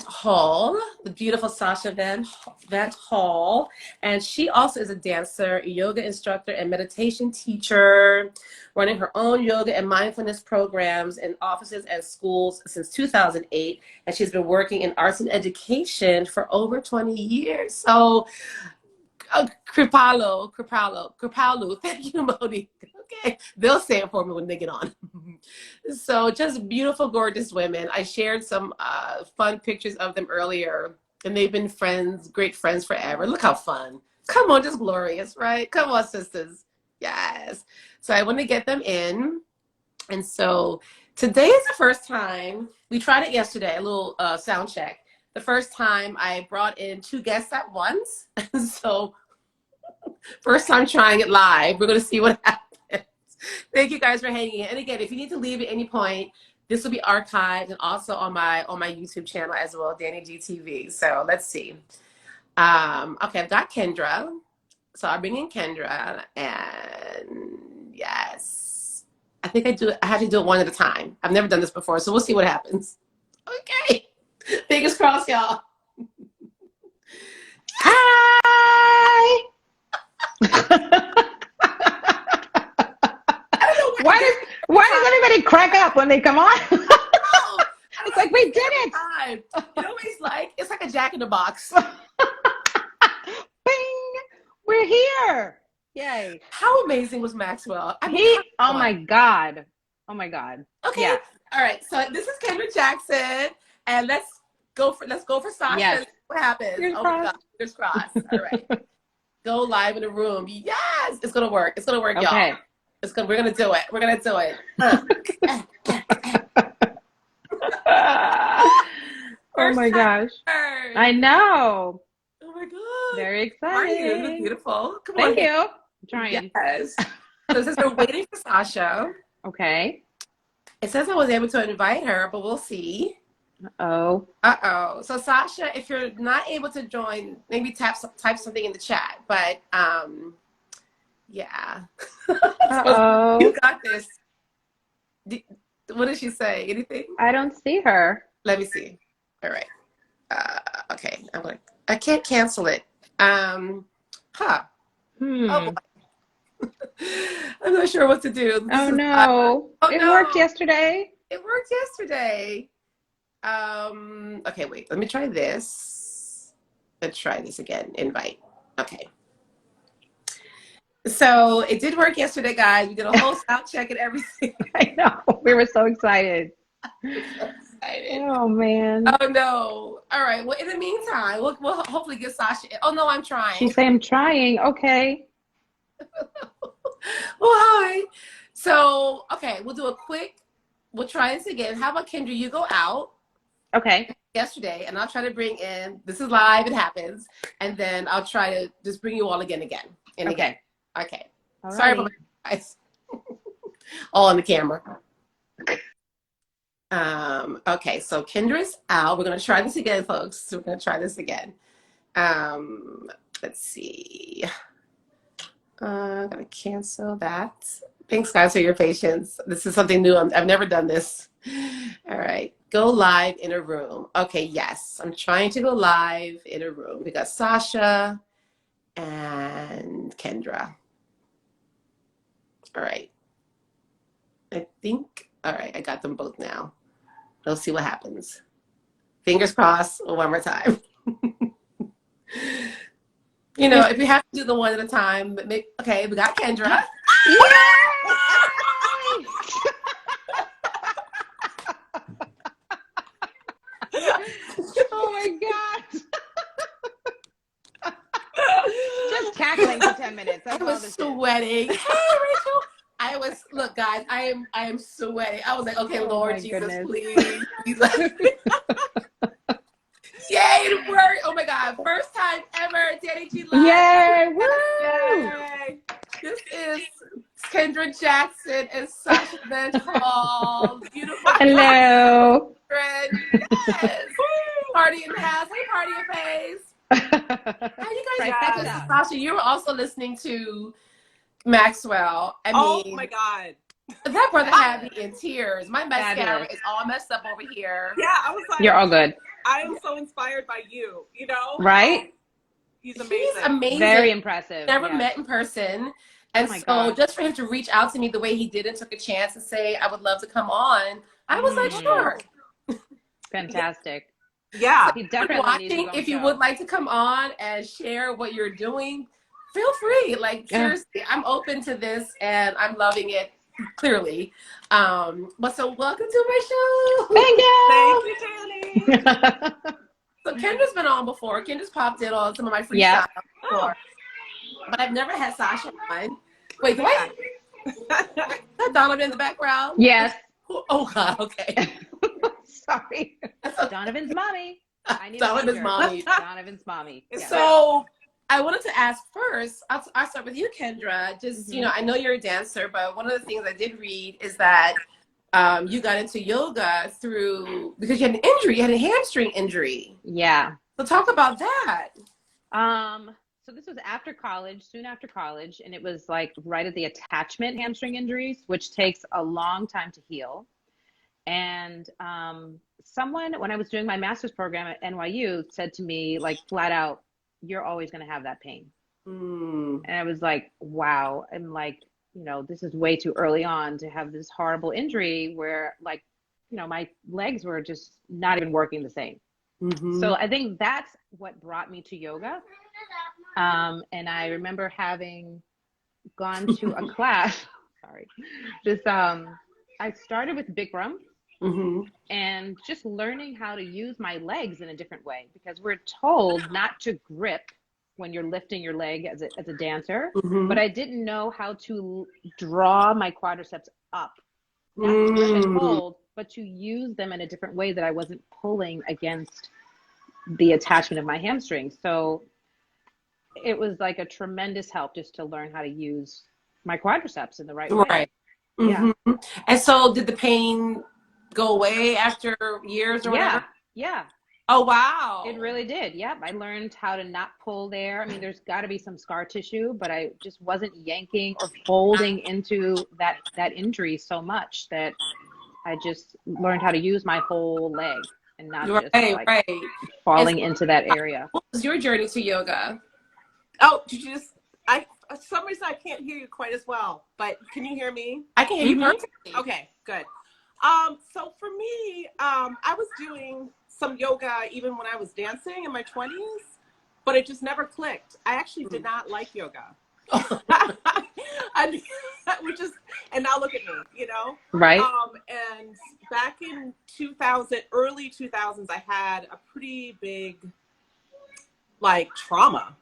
Hall, the beautiful Sasha Vant Hall. And she also is a dancer, a yoga instructor, and meditation teacher, running her own yoga and mindfulness programs in offices and schools since 2008. And she's been working in arts and education for over 20 years. So, Kripalu. Thank you, Monique. Okay, they'll say it for me when they get on. So just beautiful, gorgeous women. I shared some fun pictures of them earlier, and they've been friends, great friends forever. Look how fun. Come on, just glorious, right? Come on, sisters. Yes. So I want to get them in. And so today is the first time, we tried it yesterday, a little sound check. The first time I brought in two guests at once. So first time trying it live. We're going to see what happens. Thank you guys for hanging in. And again, if you need to leave at any point, this will be archived and also on my YouTube channel as well, dannIGeeLive. So let's see. Okay, I've got Kendra. So I'll bring in Kendra, and yes, I think I have to do it one at a time. I've never done this before, so we'll see what happens. Okay. Fingers crossed, y'all.
Hi. Why does everybody crack up when they come on? It's like we did it.
You know what it's like a Jack in the Box.
Bing! We're here. Yay.
How amazing was Maxwell?
Oh my God.
Okay.
Yeah.
All right. So this is Kendra Jackson, and let's go for Sasha.
Yes.
What happens?
Fingers
Oh
crossed.
my God. Fingers crossed. All right. Go live in the room. Yes, it's gonna work. It's gonna work, y'all.
Okay.
We're gonna do it. We're gonna do it.
Oh my gosh. I know.
Oh my God.
Very
How are you? You look
exciting.
beautiful. Come on.
Thank you. I'm trying.
Yes. So since we're waiting for Sasha,
Okay.
it says I was able to invite her, but we'll see.
Oh.
So Sasha, if you're not able to join, maybe type something in the chat. But yeah.
Uh-oh.
You got this. What did she say? Anything?
I don't see her.
Let me see. All right. Okay. I can't cancel it. Oh boy. I'm not sure what to do.
Oh no. It worked yesterday.
It worked yesterday. Okay, wait. Let me try this. Let's try this again. Invite. Okay. So it did work yesterday, guys. We did a whole sound check and everything.
I know. We were so excited.
So excited.
Oh, man.
Oh, no. All right. Well, in the meantime, we'll hopefully get Sasha. Oh, no, I'm trying.
She's saying, I'm trying. Okay.
Well, hi. So, okay, we'll try this again. How about Kendra, you go out
Okay.
yesterday, and I'll try to bring in, this is live, it happens, and then I'll try to just bring you all again and again. Okay.
All
Sorry
righty.
about my guys. All on the camera. Okay, so Kendra's out. We're going to try this again, folks. We're going to try this again. Let's see. I'm going to cancel that. Thanks, guys, for your patience. This is something new. I've never done this. All right. Go live in a room. Okay, yes. I'm trying to go live in a room. We got Sasha and Kendra. All right. I think, all right, I got them both now. Let's see what happens. Fingers crossed one more time. You know, if we have to do the one at a time, but maybe, okay, we got Kendra.
Oh my God. Just cackling for 10 minutes. That's
I was sweating. Hey, Rachel. Look, guys, I am sweating. I was like, okay, Lord Jesus,
goodness.
please. Yay, it worked. Oh my God. First time ever, dannIGeeLive.
Yay! Woo!
Yay. This is Kendra Jackson and Sasha Van Hall. Beautiful.
Hello.
Friend. Yes. Party in the house. Hey, party in face. How you guys doing? Sasha, you were also listening to Maxwell. I mean,
oh my God.
That brother had me in tears. My mascara is all messed up over here.
Yeah, I was like,
you're all good.
I am so inspired by you, you know?
Right?
He's amazing.
He's amazing.
Very impressive.
Never met in person. And so just for him to reach out to me the way he did and took a chance and say, I would love to come on, I was like, sure.
Fantastic.
Yeah.
He definitely
watching, if you would like to come on and share what you're doing, feel free. Like, seriously, I'm open to this and I'm loving it, clearly. But so welcome to my show.
Thank you.
Thank you, Danny.
So Kendra's been on before. Kendra's popped in on some of my freestyle before. But I've never had Sasha on. Wait, do I have Donovan in the background?
Yes.
Oh, God, okay.
Sorry. Donovan's mommy. I need
Donovan's mommy.
Donovan's mommy.
Yeah. So I wanted to ask first, I'll start with you, Kendra. Just, you know, I know you're a dancer, but one of the things I did read is that you got into yoga because you had an injury. You had a hamstring injury.
Yeah.
So talk about that.
So this was after college, soon after college, and it was like right at the attachment hamstring injuries, which takes a long time to heal. And someone, when I was doing my master's program at NYU, said to me, like, flat out, you're always going to have that pain. And I was like, wow. I'm like, you know, this is way too early on to have this horrible injury where, like, you know, my legs were just not even working the same. So I think that's what brought me to yoga. And I remember having gone to a class, I started with Bikram and just learning how to use my legs in a different way, because we're told not to grip when you're lifting your leg as a dancer, but I didn't know how to draw my quadriceps up, not to grip and hold, but to use them in a different way that I wasn't pulling against the attachment of my hamstring. So it was like a tremendous help just to learn how to use my quadriceps in the right way.
Right.
Yeah.
And so did the pain go away after years or whatever?
Yeah.
Oh, wow.
It really did. Yep. I learned how to not pull there. I mean, there's got to be some scar tissue, but I just wasn't yanking or folding into that injury so much that I just learned how to use my whole leg and not just falling into that area.
What was your journey to yoga?
Oh, did you just, for some reason I can't hear you quite as well, but can you hear me?
I can hear you perfectly.
Okay, good. So for me, I was doing some yoga even when I was dancing in my 20s, but it just never clicked. I actually did not like yoga. Which is, and now look at me, you know?
Right.
And back in 2000, early 2000s, I had a pretty big, like, trauma,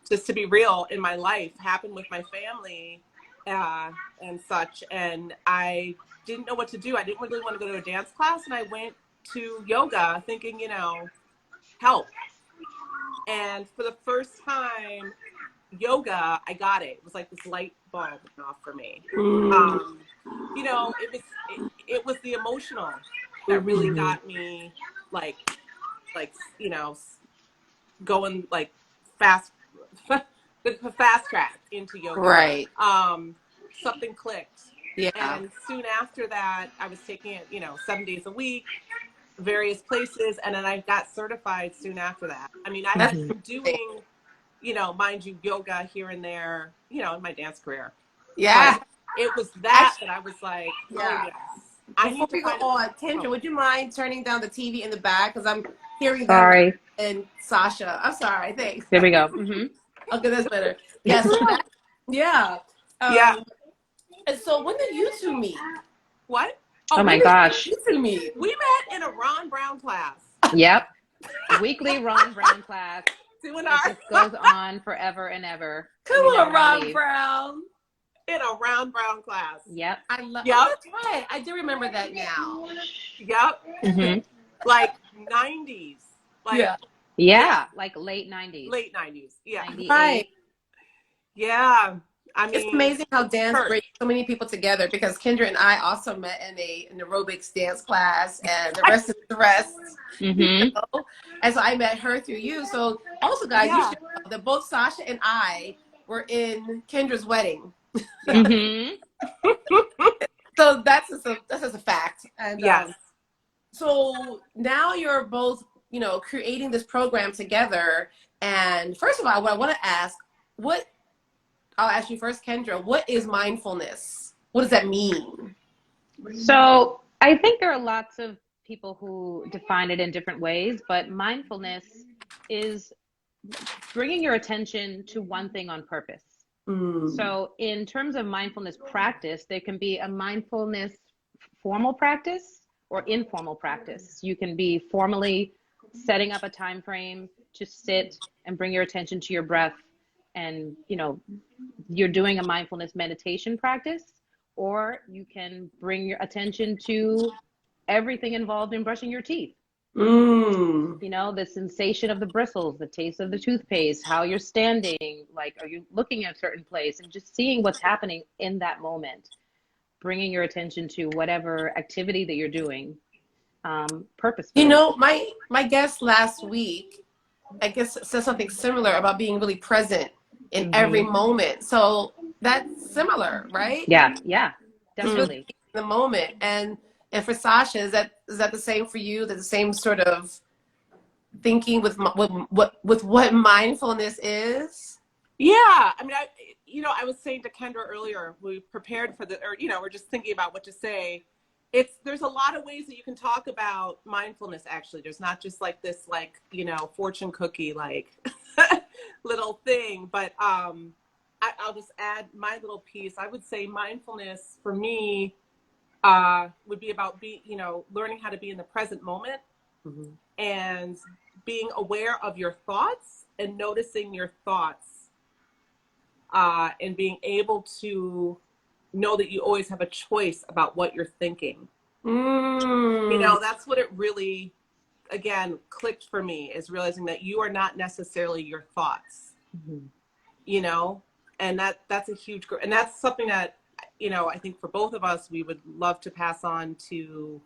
just to be real, in my life, happened with my family and such. And I didn't know what to do. I didn't really want to go to a dance class. And I went to yoga thinking, you know, help. And for the first time, yoga, I got it. It was like this light bulb went off for me. You know, it was the emotional that really got me, like, you know, going like fast track into yoga.
Right.
Something clicked.
Yeah.
And soon after that, I was taking it, you know, 7 days a week, various places, and then I got certified soon after that. I mean, I had been doing, you know, mind you, yoga here and there, you know, in my dance career.
Yeah.
But it was that I was like,
Yeah.
oh yes. I need to
go on, Kendra, would you mind turning down the TV in the back? Because I'm hearing that.
Sorry.
And Sasha. I'm sorry. Thanks.
There we go.
Okay, that's better. Yes. Yeah.
Yeah.
And so when did you two meet?
What?
Oh my gosh.
You two meet.
We met in a Ron Brown class.
Yep. Weekly Ron Brown class.
Doing
It just goes on forever and ever.
Come on, Ron Brown.
In a Ron Brown class.
Yep.
I love.
Yep.
Oh, that's right. I do remember that now.
Yep. Like 90s. Like,
yeah, like late 90s.
Late 90s. Yeah.
98.
Right.
Yeah. I mean,
it's amazing how dance brings so many people together, because Kendra and I also met in an aerobics dance class, and the rest is the rest. You know? And so I met her through you. So also, guys, you should know that both Sasha and I were in Kendra's wedding. So that's just a fact. And
yes.
So now you're both, you know, creating this program together. And first of all, what I want to ask, I'll ask you first, Kendra, what is mindfulness? What does that mean?
So I think there are lots of people who define it in different ways, but mindfulness is bringing your attention to one thing on purpose. So in terms of mindfulness practice, there can be a mindfulness formal practice or informal practice. You can be formally setting up a time frame to sit and bring your attention to your breath, and, you know, you're doing a mindfulness meditation practice, or you can bring your attention to everything involved in brushing your teeth. You know, the sensation of the bristles, the taste of the toothpaste, how you're standing, like, are you looking at a certain place, and just seeing what's happening in that moment, bringing your attention to whatever activity that you're doing purposefully.
You know, my guest last week, I guess, said something similar about being really present in every moment. So that's similar, right?
Yeah, definitely.
In the moment. And for Sasha, is that the same for you? That the same sort of thinking with what mindfulness is?
Yeah. I mean, I was saying to Kendra earlier, we prepared for we're just thinking about what to say. There's a lot of ways that you can talk about mindfulness, actually. There's not just like this, like, you know, fortune cookie, like little thing, but I'll just add my little piece. I would say mindfulness for me would be about learning how to be in the present moment and being aware of your thoughts and noticing your thoughts and being able to know that you always have a choice about what you're thinking. You know, that's what it really, again, clicked for me, is realizing that you are not necessarily your thoughts, you know, and that's a huge, and that's something that, you know, I think for both of us, we would love to pass on to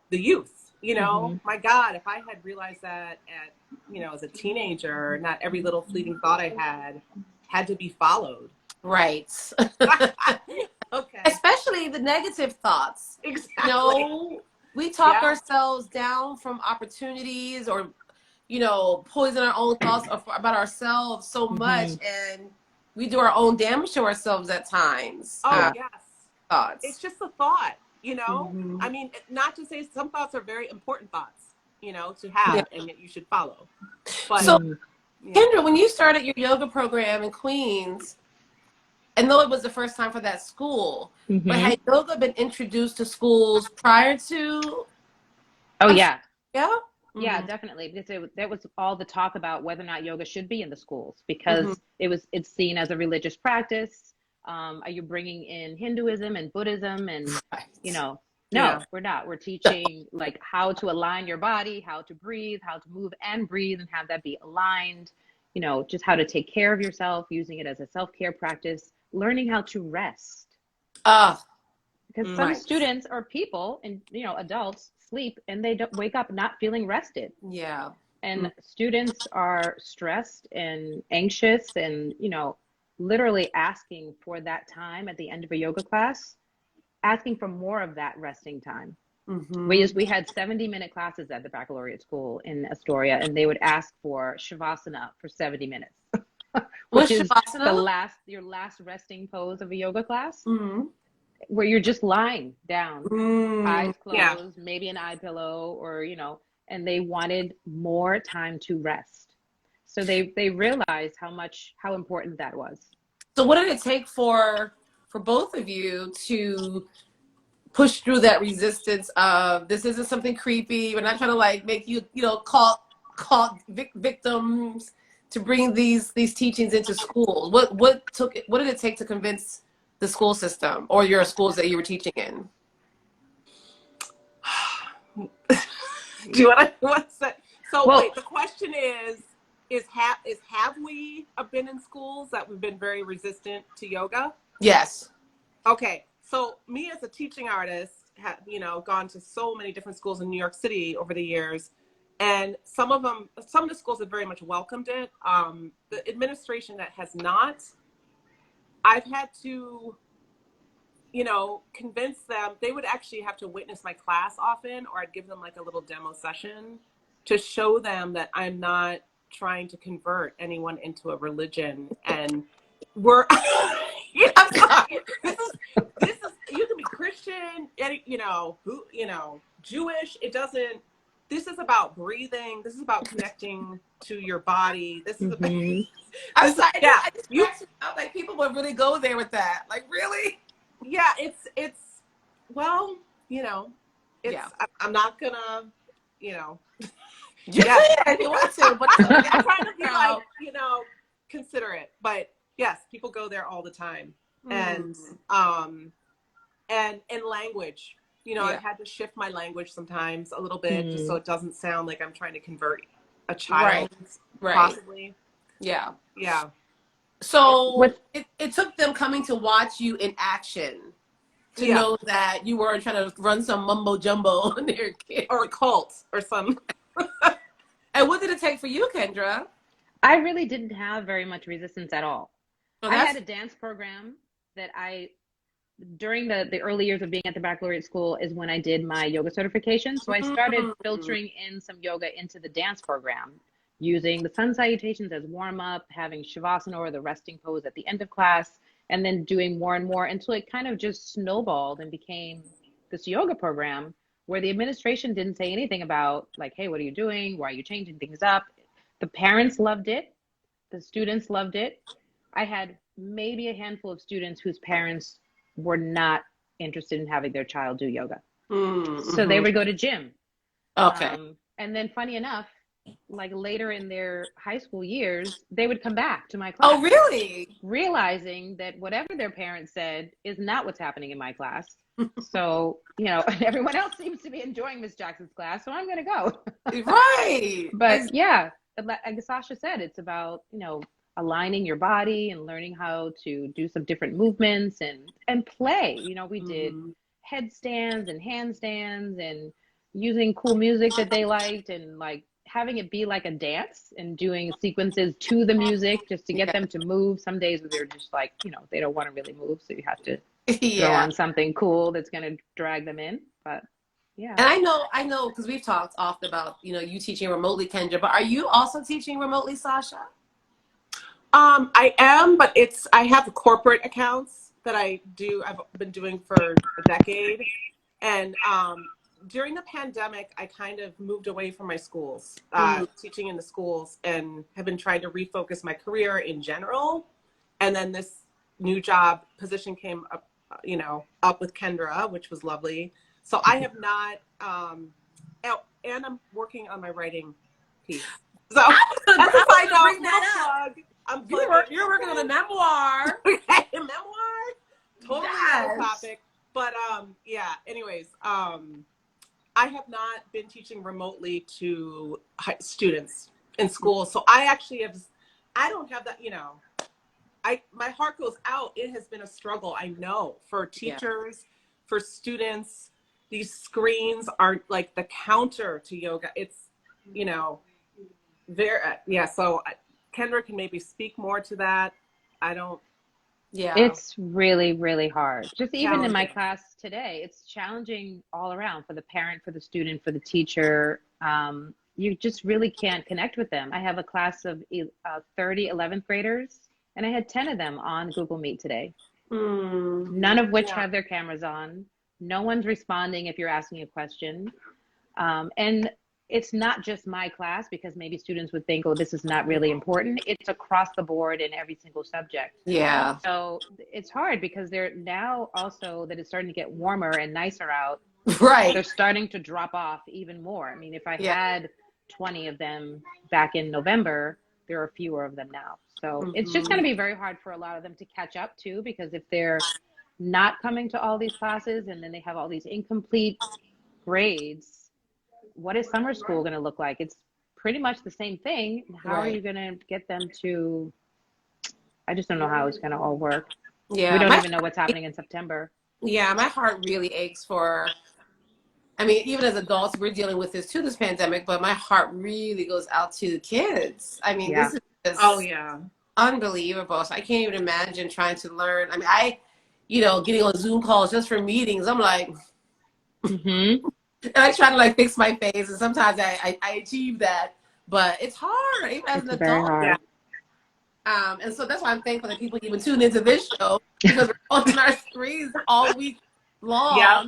the youth. You know, my God, if I had realized that as a teenager, not every little fleeting thought I had to be followed.
Right.
Okay.
Especially the negative thoughts.
Exactly.
You know, we talk ourselves down from opportunities, or, you know, poison our own thoughts about ourselves so much, and we do our own damage to ourselves at times.
Oh, yes.
Thoughts.
It's just a thought. you know?
Mm-hmm.
I mean, not to say some thoughts are very important thoughts, you know, to have and that you should follow. But,
so, Kendra, when you started your yoga program in Queens, and though it was the first time for that school, but had yoga been introduced to schools prior to?
Oh, yeah.
Yeah?
Yeah, definitely. Because that was all the talk about whether or not yoga should be in the schools, because it's seen as a religious practice. Are you bringing in Hinduism and Buddhism and, you know, no, we're not. We're teaching like how to align your body, how to breathe, how to move and breathe and have that be aligned, you know, just how to take care of yourself, using it as a self-care practice, learning how to rest. Because some students or people and, you know, adults sleep and they don't wake up not feeling rested.
Yeah.
And students are stressed and anxious and, you know, literally asking for that time at the end of a yoga class, asking for more of that resting time. We had 70-minute classes at the baccalaureate school in Astoria, and they would ask for Shavasana for 70 minutes, which is your last resting pose of a yoga class, where you're just lying down, eyes closed, maybe an eye pillow, or, you know, and they wanted more time to rest. So they realized how important that was.
So what did it take for both of you to push through that resistance of, this isn't something creepy, we're not trying to like make you, you know, call victims, to bring these teachings into schools? What did it take to convince the school system or your schools that you were teaching in?
Do you want to say? So wait, the question is have we been in schools that we've been very resistant to yoga? Yes. Okay. So me as a teaching artist have, you know, gone to so many different schools in New York City over the years. And some of the schools have very much welcomed it. The administration that has not, I've had to, you know, convince them. They would actually have to witness my class often, or I'd give them like a little demo session to show them that I'm not trying to convert anyone into a religion. And we're, I'm sorry, this is, you can be Christian, you know, Jewish. It doesn't, this is about breathing. This is about connecting to your body. This is about,
I'm sorry, I just felt like people would really go there with that. Like, really?
Yeah, it's well, you know, I'm not gonna, you know,
if you want to, but
I'm trying to be like, you know, considerate. But yes, people go there all the time, and language. You know, I've had to shift my language sometimes a little bit, just so it doesn't sound like I'm trying to convert a child, possibly. Yeah.
So it took them coming to watch you in action to know that you weren't trying to run some mumbo jumbo on their kid
or a cult or some.
And what did it take for you, Kendra?
I really didn't have very much resistance at all. I had a dance program that during the early years of being at the baccalaureate school is when I did my yoga certification. So I started filtering in some yoga into the dance program, using the sun salutations as warm up, having Shavasana or the resting pose at the end of class, and then doing more and more until it kind of just snowballed and became this yoga program where the administration didn't say anything about like, hey, what are you doing? Why are you changing things up? The parents loved it. The students loved it. I had maybe a handful of students whose parents were not interested in having their child do yoga. So they would go to gym. And then funny enough, like later in their high school years, they would come back to my class.
Oh, really?
Realizing that whatever their parents said is not what's happening in my class. So, you know, everyone else seems to be enjoying Miss Jackson's class, so I'm going to go.
Right.
But yeah, like Sasha said, it's about, you know, aligning your body and learning how to do some different movements and play. You know, we did headstands and handstands and using cool music that they liked and like having it be like a dance and doing sequences to the music just to get them to move. Some days they're just like, you know, they don't want to really move. So you have to throw on something cool that's going to drag them in. But yeah.
And I know, because we've talked often about, you know, you teaching remotely, Kendra, but are you also teaching remotely, Sasha?
I am, but I have corporate accounts that I do. I've been doing for a decade. And during the pandemic, I kind of moved away from my schools, teaching in the schools, and have been trying to refocus my career in general. And then this new job position came up, up with Kendra, which was lovely. So I have not, and I'm working on my writing piece. So
I'm
that's a side note,
bring that up.
I'm
You're working on a memoir.
a memoir? Totally
Yes.
other topic. But yeah, anyways, I have not been teaching remotely to students in school. So I actually I don't have that, my heart goes out. It has been a struggle, I know, for teachers, for students. These screens are like the counter to yoga. It's, so Kendra can maybe speak more to that.
It's really, really hard. Just even in my
Challenging.
class today, it's challenging all around for the parent, for the student, for the teacher. You just really can't connect with them. I have a class of 30 11th graders, and I had 10 of them on Google Meet today. None of which have their cameras on. No one's responding if you're asking a question. And it's not just my class, because maybe students would think, oh, this is not really important. It's across the board in every single subject.
Yeah.
So it's hard because they're now also that it's starting to get warmer and nicer out.
Right.
They're starting to drop off even more. I mean, if I had 20 of them back in November, there are fewer of them now. So it's just going to be very hard for a lot of them to catch up too, because if they're not coming to all these classes and then they have all these incomplete grades, what is summer school going to look like? It's pretty much the same thing. How are you going to get them to, I just don't know how it's going to all work.
Yeah.
We don't even know what's happening in September.
Yeah, my heart really aches for, I mean, even as adults, we're dealing with this too, this pandemic, but my heart really goes out to the kids. I mean, this is just unbelievable. So I can't even imagine trying to learn. I mean, getting on Zoom calls just for meetings, I'm like, and I try to like fix my face, and sometimes I achieve that, but it's hard, even as an adult.
Very hard.
And so that's why I'm thankful that people even tune into this show, because we're on our screens all week long. Yeah.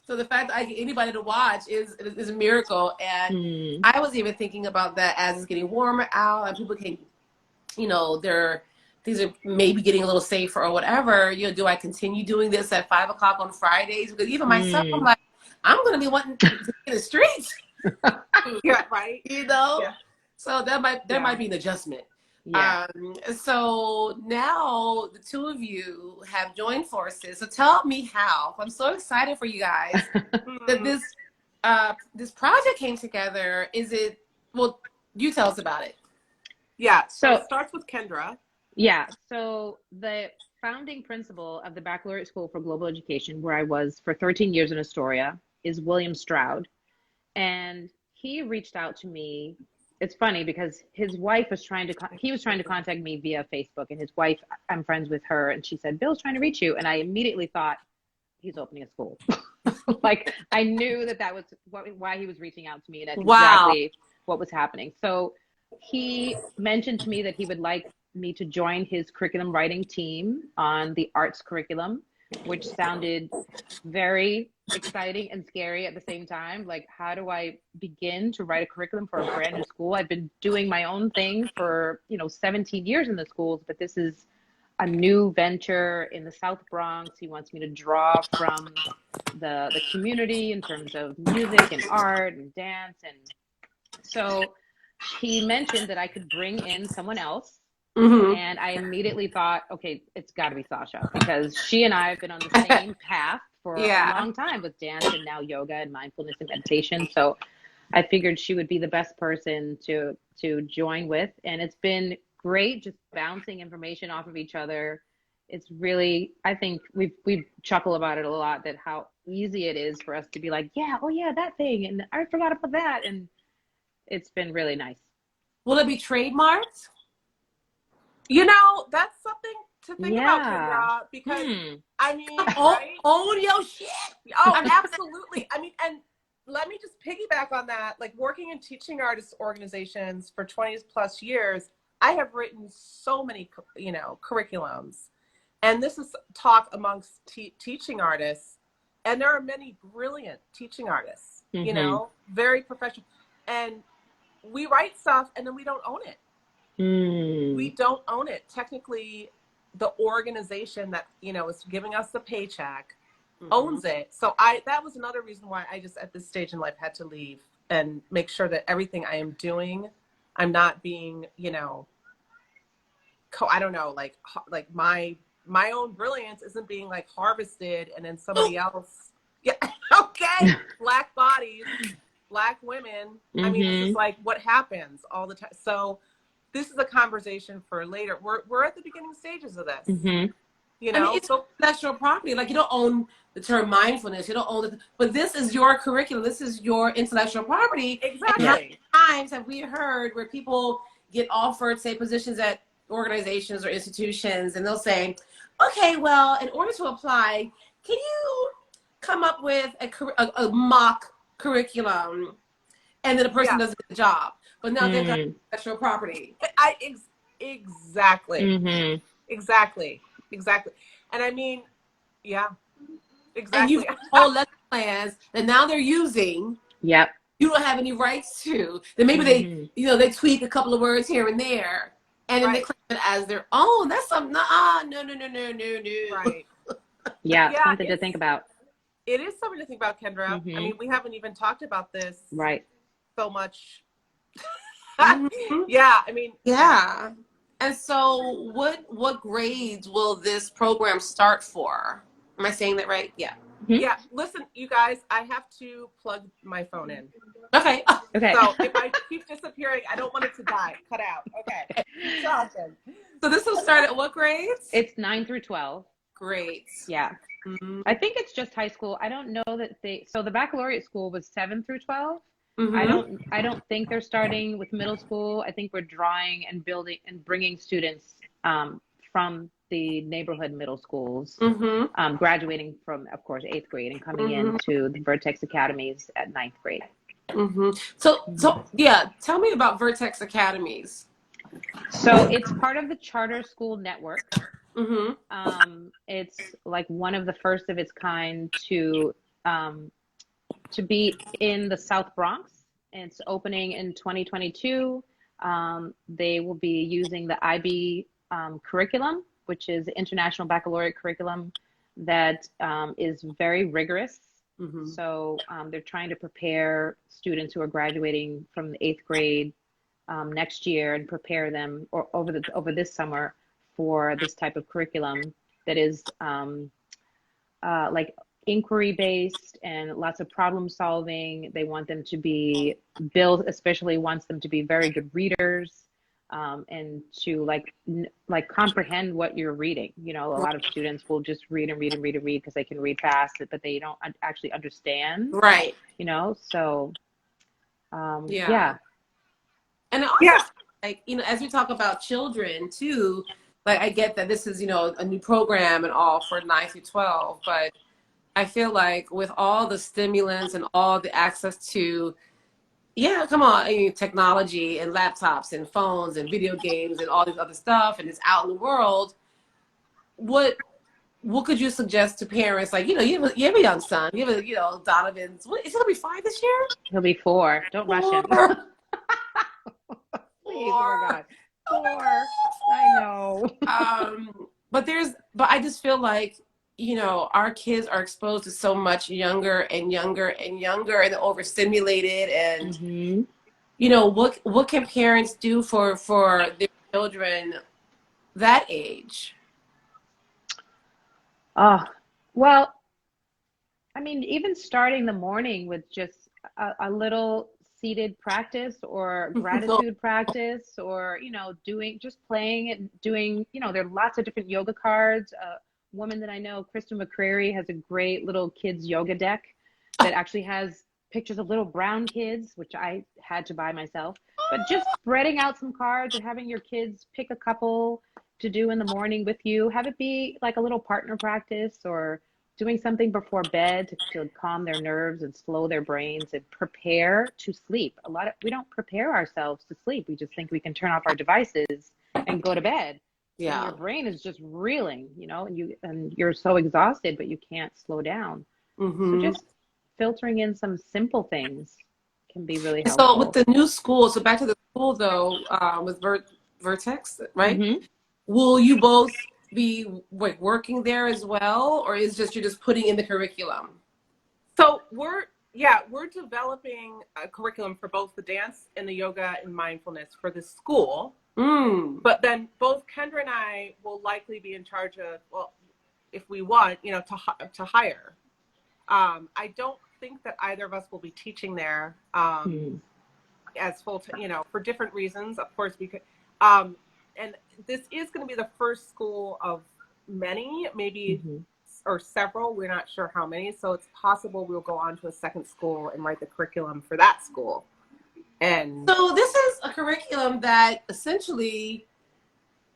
So the fact that I get anybody to watch is a miracle. And I was even thinking about that as it's getting warmer out and people can, things are maybe getting a little safer or whatever. Do I continue doing this at 5 o'clock on Fridays? Because even myself, I'm like, I'm going to be wanting to get in the streets.
Right.
Yeah. So there might be an adjustment. Yeah. So now the two of you have joined forces. So tell me how. I'm so excited for you guys that this project came together. You tell us about it.
Yeah. So it starts with Kendra.
Yeah. So the founding principal of the Baccalaureate School for Global Education, where I was for 13 years in Astoria, is William Stroud. And he reached out to me. It's funny because his wife was he was trying to contact me via Facebook, and his wife, I'm friends with her, and she said, Bill's trying to reach you. And I immediately thought, he's opening a school. Like I knew that was why he was reaching out to me, and that's exactly what was happening. So he mentioned to me that he would like me to join his curriculum writing team on the arts curriculum, which sounded very exciting and scary at the same time. Like, how do I begin to write a curriculum for a brand new school? I've been doing my own thing for 17 years in the schools, but this is a new venture in the South Bronx. He wants me to draw from the community in terms of music and art and dance. And so he mentioned that I could bring in someone else. And I immediately thought, okay, it's got to be Sasha, because she and I have been on the same path for a long time with dance and now yoga and mindfulness and meditation. So I figured she would be the best person to join with. And it's been great just bouncing information off of each other. It's really, I think we chuckle about it a lot, that how easy it is for us to be like, that thing, and I forgot about that. And it's been really nice.
Will it be trademarked?
That's something to think about, Kendra, because I mean,
own your shit.
Oh, absolutely. I mean, and let me just piggyback on that. Like, working in teaching artist organizations for 20 plus years, I have written so many, curriculums, and this is talk amongst teaching artists. And there are many brilliant teaching artists, you know, very professional. And we write stuff and then we don't own it. We don't own it. Technically, the organization that, you know, is giving us the paycheck owns it. So that was another reason why I just at this stage in life had to leave and make sure that everything I am doing, I'm not being, you know, I don't know, like my own brilliance isn't being like harvested and then somebody else, okay, Black bodies, Black women. I mean, it's just like what happens all the time. So this is a conversation for later. We're at the beginning stages of this. You know,
I mean, it's intellectual property. Like, you don't own the term mindfulness. You don't own it, but this is your curriculum. This is your intellectual property.
Exactly.
And how many times have we heard where people get offered, say, positions at organizations or institutions, and they'll say, okay, well, in order to apply, can you come up with a mock curriculum? And then the person doesn't get the job. But now they've got intellectual property.
Exactly. Exactly. And I mean, exactly.
And you've got whole lesson plans that now they're using.
Yep.
You don't have any rights to. Then maybe they, you know, they tweak a couple of words here and there, and then they claim it as their own. That's something. No.
Right.
Yeah, something to think about.
It is something to think about, Kendra. I mean, we haven't even talked about this so much. Yeah, I mean.
Yeah. And so what grades will this program start for? Am I saying that right? Yeah.
Yeah. Listen, you guys, I have to plug my phone in.
Okay.
So if I keep disappearing, I don't want it to die. Cut out. Okay.
So this will start at what grades?
It's 9 through 12.
Great.
Yeah. I think it's just high school. I don't know that so the baccalaureate school was 7 through 12. I don't think they're starting with middle school. I think we're drawing and building and bringing students from the neighborhood middle schools, graduating from, of course, 8th grade and coming into the Vertex Academies at 9th grade.
So yeah, tell me about Vertex Academies.
So it's part of the charter school network. It's like one of the first of its kind to be in the South Bronx. It's opening in 2022. They will be using the IB curriculum, which is the International Baccalaureate curriculum that is very rigorous. So they're trying to prepare students who are graduating from the 8th grade next year and prepare them over this summer for this type of curriculum that is like inquiry based and lots of problem solving. They want them to be, Bill especially wants them to be very good readers and to like comprehend what you're reading. You know, a lot of students will just read because they can read fast, but they don't actually understand.
Right.
You know, so
yeah. And also, like, you know, as we talk about children too, like I get that this is, you know, a new program and all for 9 through 12, but I feel like with all the stimulants and all the access to, come on, I mean, technology and laptops and phones and video games and all this other stuff, and it's out in the world, what could you suggest to parents? Like, you know, you have a young son, you have a, you know, Donovan's, what, is he gonna be 5 this year?
He'll be 4. Don't rush him. Please, oh my God. 4. I know.
But I just feel like, you know, our kids are exposed to so much younger and overstimulated, and you know, what can parents do for their children that age?
Well, I mean, even starting the morning with just a little seated practice or gratitude practice, or, you know, playing it, doing, you know, there are lots of different yoga cards. Woman that I know, Kristen McCrary, has a great little kids yoga deck that actually has pictures of little brown kids, which I had to buy myself. But just spreading out some cards and having your kids pick a couple to do in the morning with you. Have it be like a little partner practice, or doing something before bed to calm their nerves and slow their brains and prepare to sleep. We don't prepare ourselves to sleep. We just think we can turn off our devices and go to bed. Yeah. And your brain is just reeling, you know, and you're so exhausted, but you can't slow down. So just filtering in some simple things can be really helpful.
So with the new school, so back to the school though, with Vertex, right? Will you both be working there as well, or is just you're just putting in the curriculum?
So we're developing a curriculum for both the dance and the yoga and mindfulness for the school. But then both Kendra and I will likely be in charge of, well, if we want, you know, to hire. I don't think that either of us will be teaching there as full time, you know, for different reasons, of course, because and this is going to be the first school of many, maybe or several. We're not sure how many, so it's possible we'll go on to a second school and write the curriculum for that school. And
so this is a curriculum that essentially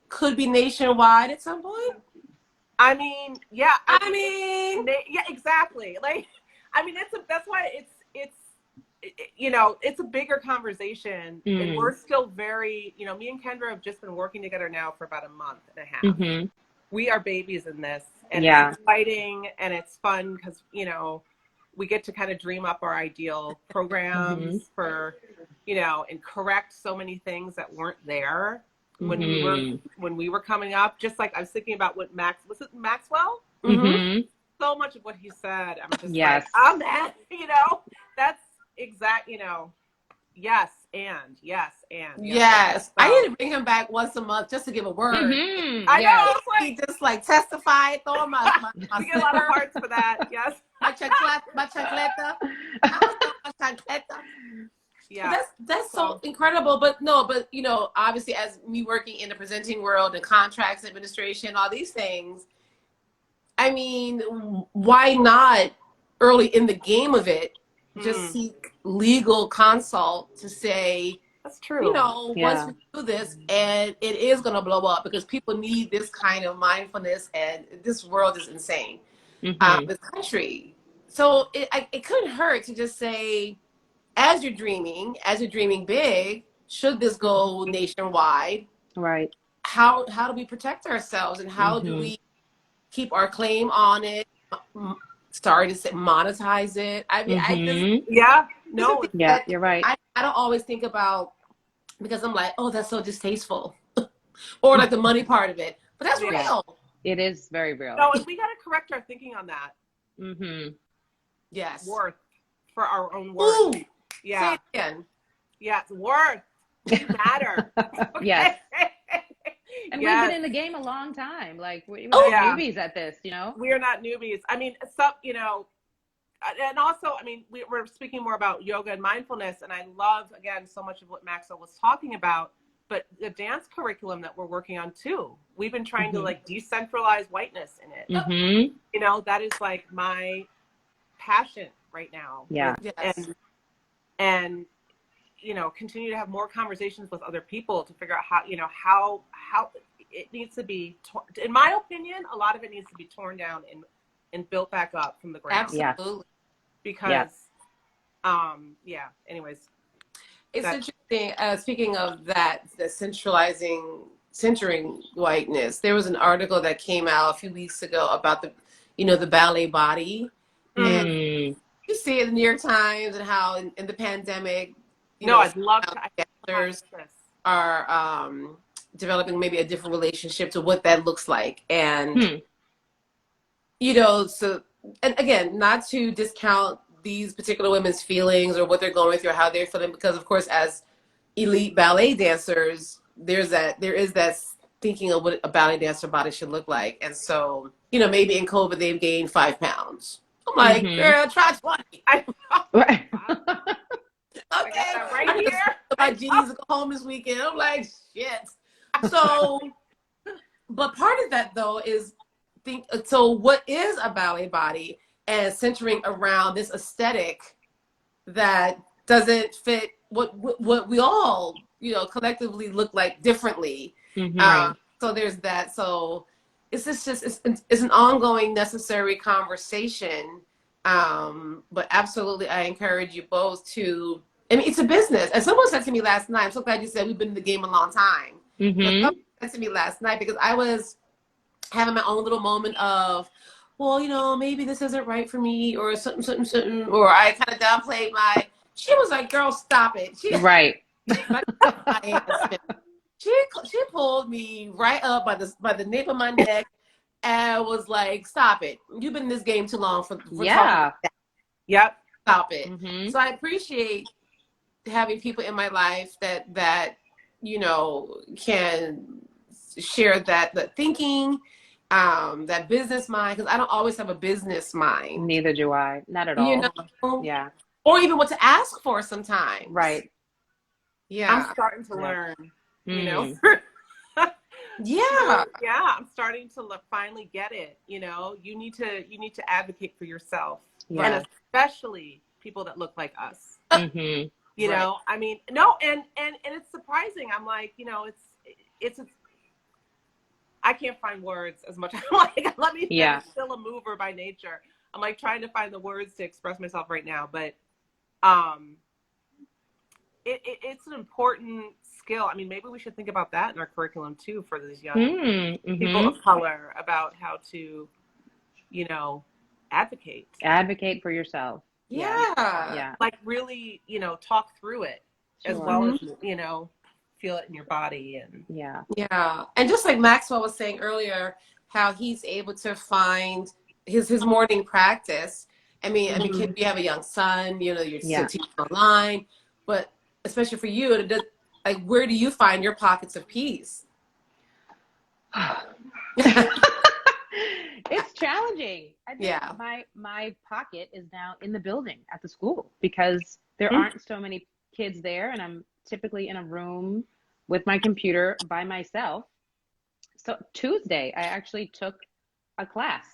could be nationwide at some point.
I mean, yeah.
I mean,
yeah, exactly. Like, I mean, that's why it's you know, it's a bigger conversation, and we're still very, you know, me and Kendra have just been working together now for about a month and a half. We are babies in this, and it's exciting and it's fun because, you know, we get to kind of dream up our ideal programs for, you know, and correct so many things that weren't there when we were coming up. Just like I was thinking about what Maxwell? So much of what he said, I'm just like, I'm that, you know, that's exact, you know, yes. So,
I need to bring him back once a month just to give a word.
I know. Like,
he just like testify, throw him my
we get a lot of parts for that. Yes.
my chacleta. Yeah. That's so incredible. But you know, obviously as me working in the presenting world and contracts administration, all these things, I mean, why not early in the game of it just seek legal consult to say,
that's true.
You know, once we do this, and it is going to blow up because people need this kind of mindfulness, and this world is insane. This country. So it couldn't hurt to just say, as you're dreaming big, should this go nationwide?
Right.
How do we protect ourselves, and how do we keep our claim on it? Sorry to say, monetize it. I mean,
you're right.
I don't always think about, because I'm like, oh, that's so distasteful, or like the money part of it. But that's real.
It is very real.
No, and we got to correct our thinking on that.
Yes.
Worth for our own worth.
Ooh,
yeah.
Say it again.
Yeah, it's worth. We matter.
Yes. And we've been in the game a long time. Like, we're not newbies at this, you know?
We are not newbies. I mean, you know, and also, I mean, we're speaking more about yoga and mindfulness, and I love, again, so much of what Maxwell was talking about, but the dance curriculum that we're working on, too. We've been trying to, like, decentralize whiteness in it. You know, that is, like, my passion right now.
Yeah.
And you know, continue to have more conversations with other people to figure out how, you know, how it needs to be, in my opinion, a lot of it needs to be torn down and built back up from the ground.
Absolutely.
Because, anyways.
It's interesting, speaking of that, the centering whiteness, there was an article that came out a few weeks ago about the, you know, the ballet body. And you see it in the New York Times and how in the pandemic,
I'd love to.
Dancers are developing maybe a different relationship to what that looks like. And, you know, so, and again, not to discount these particular women's feelings or what they're going through or how they're feeling, because of course, as elite ballet dancers, there is that thinking of what a ballet dancer body should look like. And so, you know, maybe in COVID, they've gained 5 pounds. I'm like, girl, try 20.
Right.
Okay, right here.
My jeans go home this weekend. I'm like, shit. So, but part of that though is so what is a ballet body, and centering around this aesthetic that doesn't fit what we all, you know, collectively look like differently. So there's that. So it's an ongoing necessary conversation. But absolutely, I encourage you both to, I mean, it's a business. And someone said to me last night, I'm so glad you said we've been in the game a long time. Someone said to me last night, because I was having my own little moment of, well, maybe this isn't right for me, or something, something, something, or I kind of downplayed she was like, girl, stop it.
Right.
She pulled me right up by the nape of my neck and was like, stop it. You've been in this game too long for talking about that.
Yep.
Stop it.
Mm-hmm.
So I appreciate having people in my life that can share that thinking, that business mind, because I don't always have a business mind.
Neither do I. Not at all. Yeah.
Or even what to ask for sometimes.
Right.
Yeah.
I'm starting to learn,
Mm.
Yeah.
Yeah, I'm starting to finally get it. You need to advocate for yourself.
Yeah.
And especially people that look like us.
Mm-hmm.
You know, I mean, no, and it's surprising. I'm like, it's I can't find words as much. I'm like, I'm still a mover by nature. I'm like trying to find the words to express myself right now, but it's an important skill. I mean, maybe we should think about that in our curriculum too for these young people of color, about how to, advocate
for yourself.
Yeah.
Like really, talk through it as well as, feel it in your body. And
yeah. And just like Maxwell was saying earlier, how he's able to find his morning practice. I mean, kids, you have a young son, you're still teaching online, but especially for you, like, where do you find your pockets of peace?
It's challenging. I think my pocket is now in the building at the school, because there aren't so many kids there, and I'm typically in a room with my computer by myself. So Tuesday, I actually took a class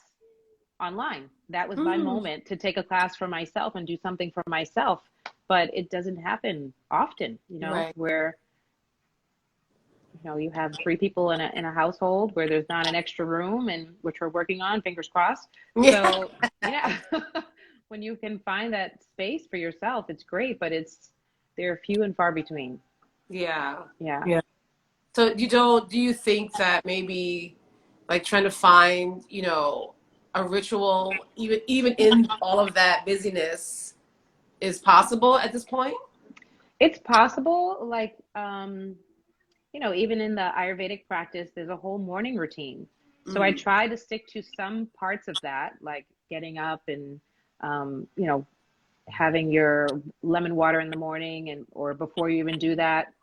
online. That was my moment to take a class for myself and do something for myself. But it doesn't happen often, where you have 3 people in a household where there's not an extra room, and which we're working on, fingers crossed. So when you can find that space for yourself, it's great, but they're few and far between.
Yeah.
So
do you think that maybe like trying to find, a ritual, even in all of that busyness, is possible at this point?
It's possible. Like, even in the Ayurvedic practice, there's a whole morning routine. So I try to stick to some parts of that, like getting up and, having your lemon water in the morning, or before you even do that.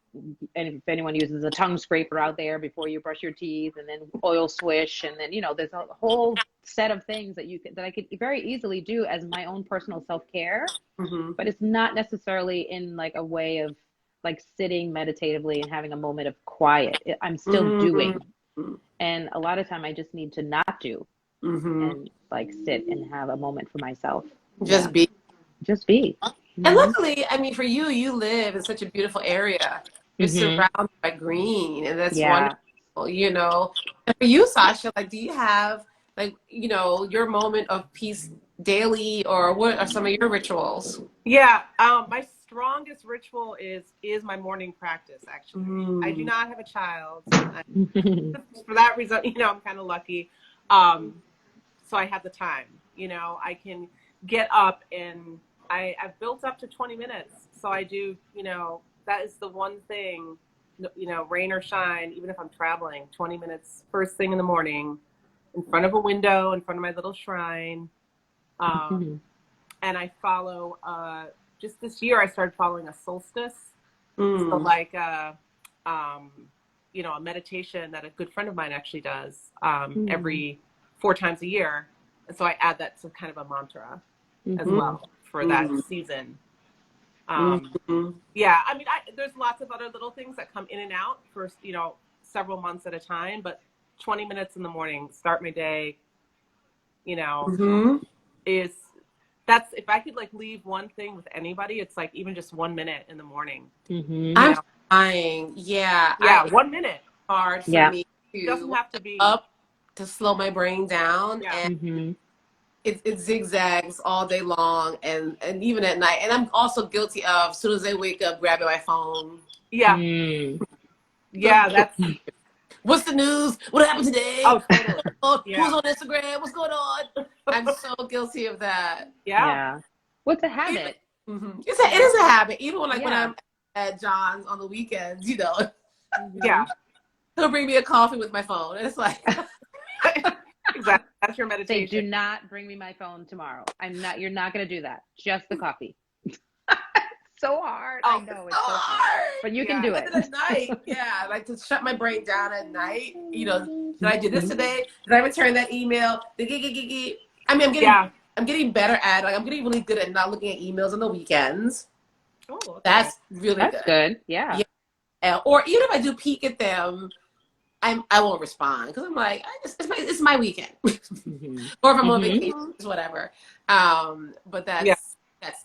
And if anyone uses a tongue scraper out there, before you brush your teeth, and then oil swish. And then, there's a whole set of things that I could very easily do as my own personal self-care, but it's not necessarily in like a way of like sitting meditatively and having a moment of quiet. I'm still doing. And a lot of time I just need to not do and like sit and have a moment for myself.
Just be.
And
luckily, I mean, for you live in such a beautiful area. You're surrounded by green, and that's wonderful, And for you, Sasha, like, do you have like, your moment of peace daily, or what are some of your rituals?
Yeah. My strongest ritual is my morning practice, actually. I do not have a child. For that reason, I'm kind of lucky. So I have the time, I can get up, and I've built up to 20 minutes. So I do, that is the one thing, rain or shine, even if I'm traveling, 20 minutes first thing in the morning, in front of a window, in front of my little shrine. And I follow, just this year, I started following a solstice. So like, a meditation that a good friend of mine actually does every 4 times a year. And so I add that to kind of a mantra as well for that season. Yeah, I mean, there's lots of other little things that come in and out for, several months at a time, but 20 minutes in the morning, start my day, that's, if I could like leave one thing with anybody, it's like even just 1 minute in the morning.
I'm trying. Yeah.
1 minute.
Hard for me
It doesn't have to be
up to slow my brain down.
Yeah.
And it zigzags all day long, and even at night. And I'm also guilty of, as soon as I wake up, grabbing my phone.
Yeah. Yeah, that's
What's the news? What happened today?
Oh, totally. Yeah.
Who's on Instagram? What's going on? I'm so guilty of that.
Yeah.
What's a habit?
It is a habit. Even when when
Yeah.
I'm at John's on the weekends, you know,
Yeah.
he'll bring me a coffee with my phone, and it's like,
Exactly. That's your
Say,
meditation.
do not bring me my phone tomorrow. You're not going to do that. Just the coffee. So hard. I know it's so hard. But you can do it.
At night, I like to shut my brain down at night. You know, did I do this today? Did I return that email? I mean, I'm getting better at I'm getting really good at not looking at emails on the weekends.
Oh, okay.
That's really
That's good. Yeah.
Or even if I do peek at them, I won't respond because I'm like, it's my weekend. Or if I'm on vacation, it's whatever. But that's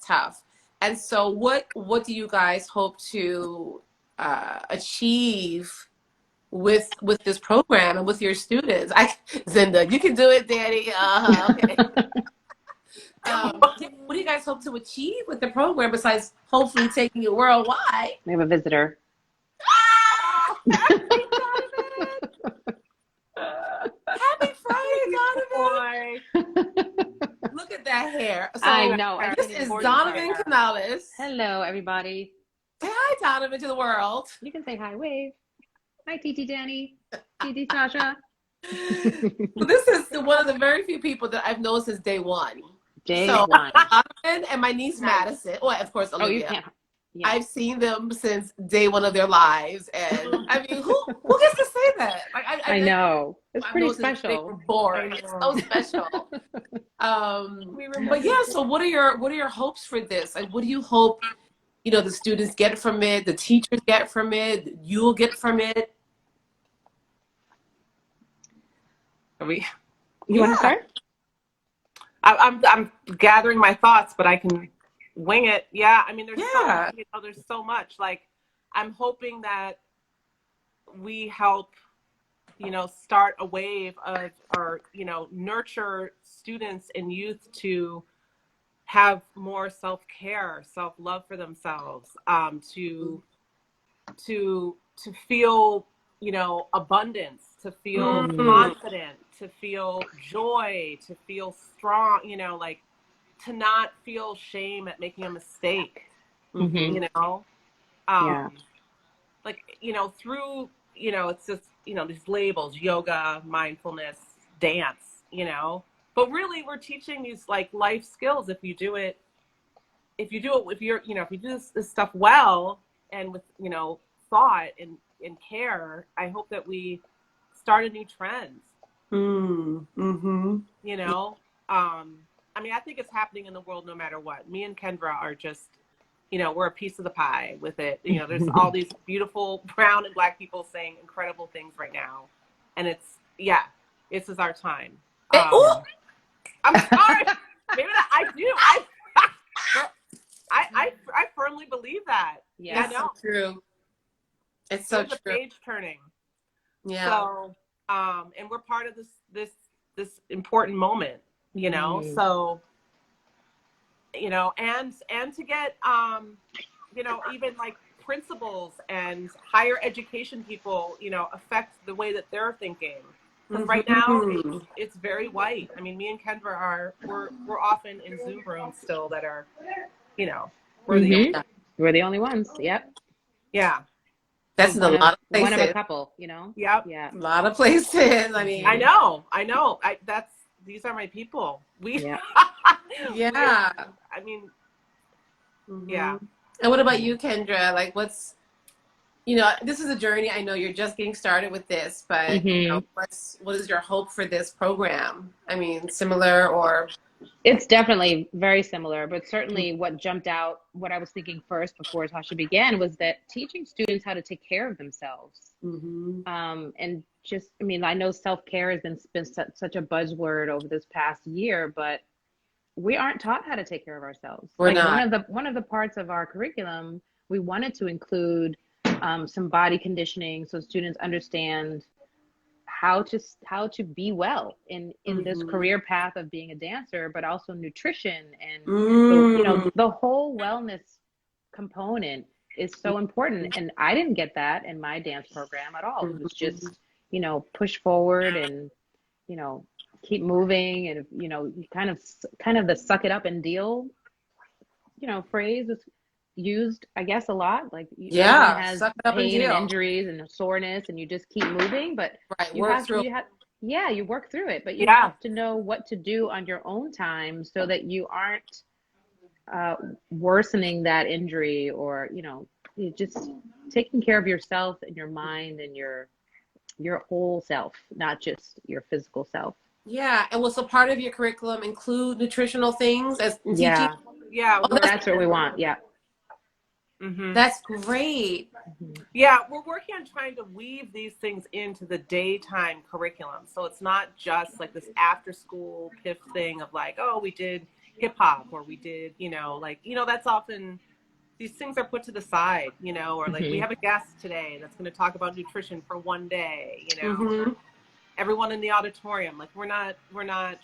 tough. And so what do you guys hope to achieve with this program and with your students? Zinda, you can do it, Danny. Okay. What do you guys hope to achieve with the program besides hopefully taking it worldwide?
We have a visitor.
Happy Friday, Donovan! Look at that hair. So,
I know.
This is Donovan Canales.
Hello, everybody.
Say hi, Donovan, to the world.
You can say hi, wave. Hi, TT Danny. TT Sasha.
So this is one of the very few people that I've known since day one.
Day one.
Donovan and my niece Madison. Well, of course, Olivia.
Oh, you can't. Yeah.
I've seen them since day one of their lives, and I mean, who gets to say that? Like,
I know. It's pretty special.
They were born. It's so special. But yeah, so what are your hopes for this? Like, what do you hope, the students get from it, the teachers get from it, you'll get from it?
You want to start?
I'm gathering my thoughts, but I can wing it. Yeah, I mean, there's there's so much. Like, I'm hoping that we help, start a wave of, or nurture students and youth to have more self-care, self-love for themselves, to feel, abundance, to feel confident, to feel joy, to feel strong, to not feel shame at making a mistake, through, it's just, these labels, yoga, mindfulness, dance, but really we're teaching these like life skills. If you do this stuff well and with, thought and care, I hope that we start a new trend. I mean, I think it's happening in the world no matter what. Me and Kendra are just, we're a piece of the pie with it. There's all these beautiful brown and Black people saying incredible things right now. And this is our time. I'm sorry. Maybe I do. I firmly believe that.
Yeah,
I know. So true. It's so true.
Page turning.
Yeah.
So, and we're part of this important moment. So, and to get, even like principals and higher education people, affect the way that they're thinking. Because right now it's very white. I mean, me and Kendra we're often in Zoom rooms still that are, we're
the only ones. Yep.
Yeah.
That's in a lot of places.
One of a couple,
Yep.
Yeah.
A lot of places. I mean,
I know. These are my people.
Yeah.
I mean, yeah.
And what about you, Kendra? Like, what's, this is a journey. I know you're just getting started with this, but what is your hope for this program? I mean, similar or?
It's definitely very similar, but certainly what jumped out, what I was thinking first before Sasha began, was that teaching students how to take care of themselves. And just, I mean, I know self-care has been such a buzzword over this past year, but we aren't taught how to take care of ourselves.
We're not.
One of the parts of our curriculum, we wanted to include some body conditioning so students understand how to be well in this career path of being a dancer, but also nutrition and the whole wellness component is so important. And I didn't get that in my dance program at all. It was just, you know, push forward and, you know, keep moving. And, you know, you kind of the suck it up and deal, you know, phrase was used, I guess, a lot. Like everyone
Yeah,
has
suck it up and
pain and
deal.
injuries and soreness, and you just keep moving. But
Right,
you
work
have,
through.
yeah, you work through it. But you
Yeah.
have to know what to do on your own time so that you aren't worsening that injury, or, you know, you just taking care of yourself and your mind and your whole self, not just your physical self.
Yeah, and will so part of your curriculum include nutritional things as in teaching?
Yeah,
Yeah.
Oh,
that's what we want. Yeah.
that's great.
Yeah, we're working on trying to weave these things into the daytime curriculum. So it's not just like this after school PIF thing of like, oh, we did hip hop, or we did, you know, like, you know, that's often, these things are put to the side, you know, or like we have a guest today that's going to talk about nutrition for one day, you know, everyone in the auditorium. Like we're not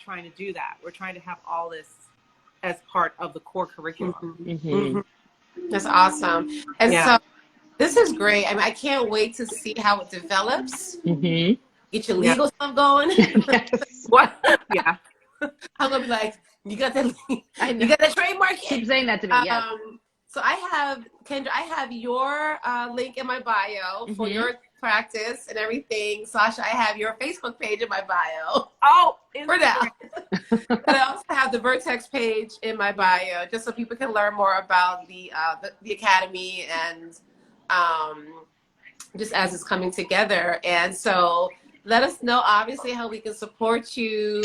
trying to do that. We're trying to have all this as part of the core curriculum.
That's awesome. And so this is great. I mean, I can't wait to see how it develops. Get your legal stuff going.
Yes.
What? Yeah.
I'm gonna be like, you got that?
I know.
You got that trademark?
Keep saying that to me. Yes.
So I have, Kendra, I have your link in my bio for your practice and everything. Sasha, I have your Facebook page in my bio.
Oh,
for now. But I also have the Vertex page in my bio, just so people can learn more about the academy and just as it's coming together. And so let us know, obviously, how we can support you,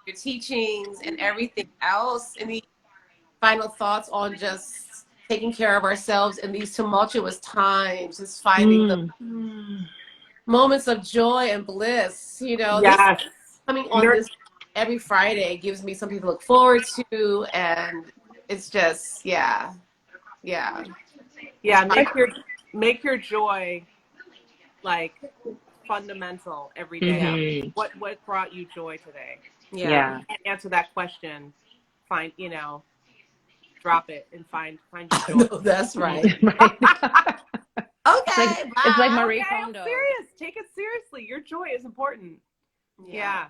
your teachings and everything else. Any final thoughts on just taking care of ourselves in these tumultuous times, just finding the moments of joy and bliss, you know?
Yes.
This coming on this every Friday gives me something to look forward to, and it's just, yeah.
Make your joy like fundamental every day. What brought you joy today?
Yeah.
Answer that question. Find, you know, drop it and find your joy.
No, that's right.
Okay. It's like Marie Kondo.
I'm serious. Take it seriously. Your joy is important. Yeah.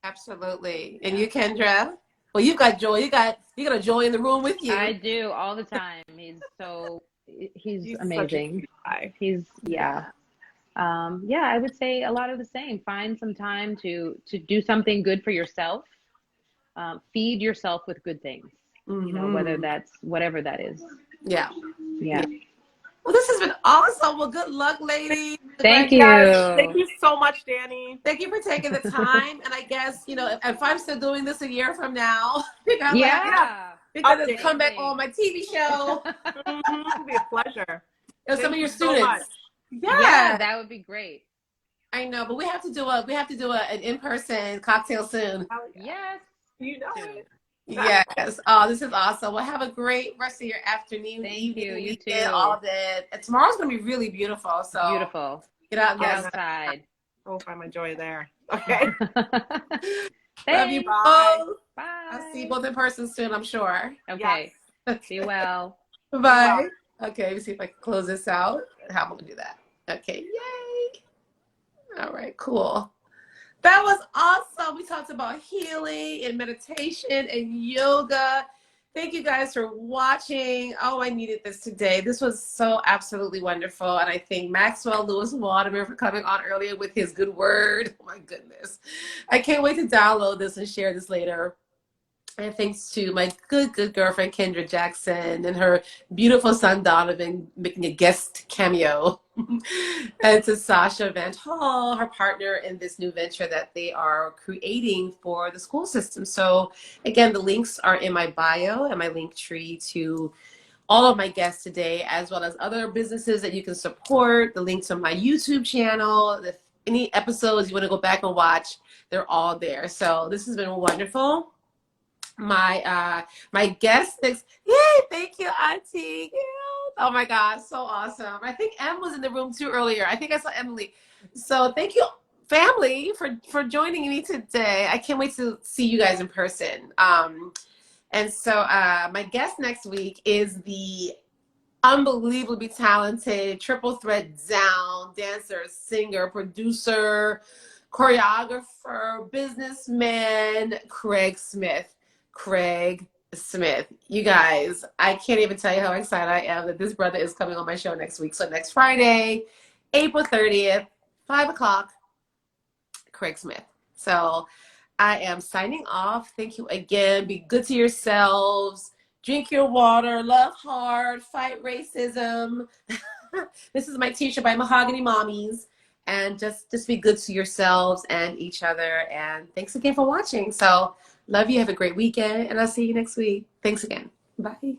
Absolutely. And you, Kendra? Well, you've got joy. You got a joy in the room with you.
I do all the time. He's amazing. He's I would say a lot of the same. Find some time to do something good for yourself. Feed yourself with good things. You know, whether that's whatever that is. Yeah.
Well, this has been awesome. Well, good luck, ladies.
Thank you.
Thank you so much, Danny.
Thank you for taking the time. And I guess, you know, if I'm still doing this a year from now, you're going to come back on my TV show.
It'll be a pleasure.
And some of your students.
Yeah, that would be great.
I know, but we have to do an in-person cocktail soon.
Yes.
You know it.
Yes. Oh, this is awesome. Well, have a great rest of your afternoon.
Thank you. You too.
All of it. And tomorrow's going to be really beautiful. So
beautiful.
Get out there.
Outside.
I'll find my joy there. Okay.
Love you both.
Bye.
I'll see you both in person soon, I'm sure.
Okay. Be well.
Bye. Okay, let me see if I can close this out. How am I going to do that? Okay. Yay. All right, cool. That was awesome. We talked about healing and meditation and yoga. Thank you guys for watching. Oh, I needed this today. This was so absolutely wonderful. And I thank Maxwell Louis Waterman for coming on earlier with his good word. Oh my goodness. I can't wait to download this and share this later. And thanks to my good girlfriend, Kendra Jackson, and her beautiful son, Donovan, making a guest cameo. And to Sasha Van Hall, her partner in this new venture that they are creating for the school system. So again, the links are in my bio and my link tree to all of my guests today, as well as other businesses that you can support. The links on my YouTube channel, any episodes you want to go back and watch, they're all there. So this has been wonderful. My guest next, yay, thank you, Auntie. Oh my God, so awesome. I think Em was in the room too earlier. I think I saw Emily. So thank you, family, for joining me today. I can't wait to see you guys in person. And so my guest next week is the unbelievably talented, triple threat down, dancer, singer, producer, choreographer, businessman, Craig Smith. Craig Smith. You guys, I can't even tell you how excited I am that this brother is coming on my show next week. So next Friday, April 30th, 5 o'clock, Craig Smith. So I am signing off. Thank you again. Be good to yourselves. Drink your water. Love hard. Fight racism. This is my t-shirt by Mahogany Mommies. And just be good to yourselves and each other. And thanks again for watching. So love you. Have a great weekend. And I'll see you next week. Thanks again. Bye.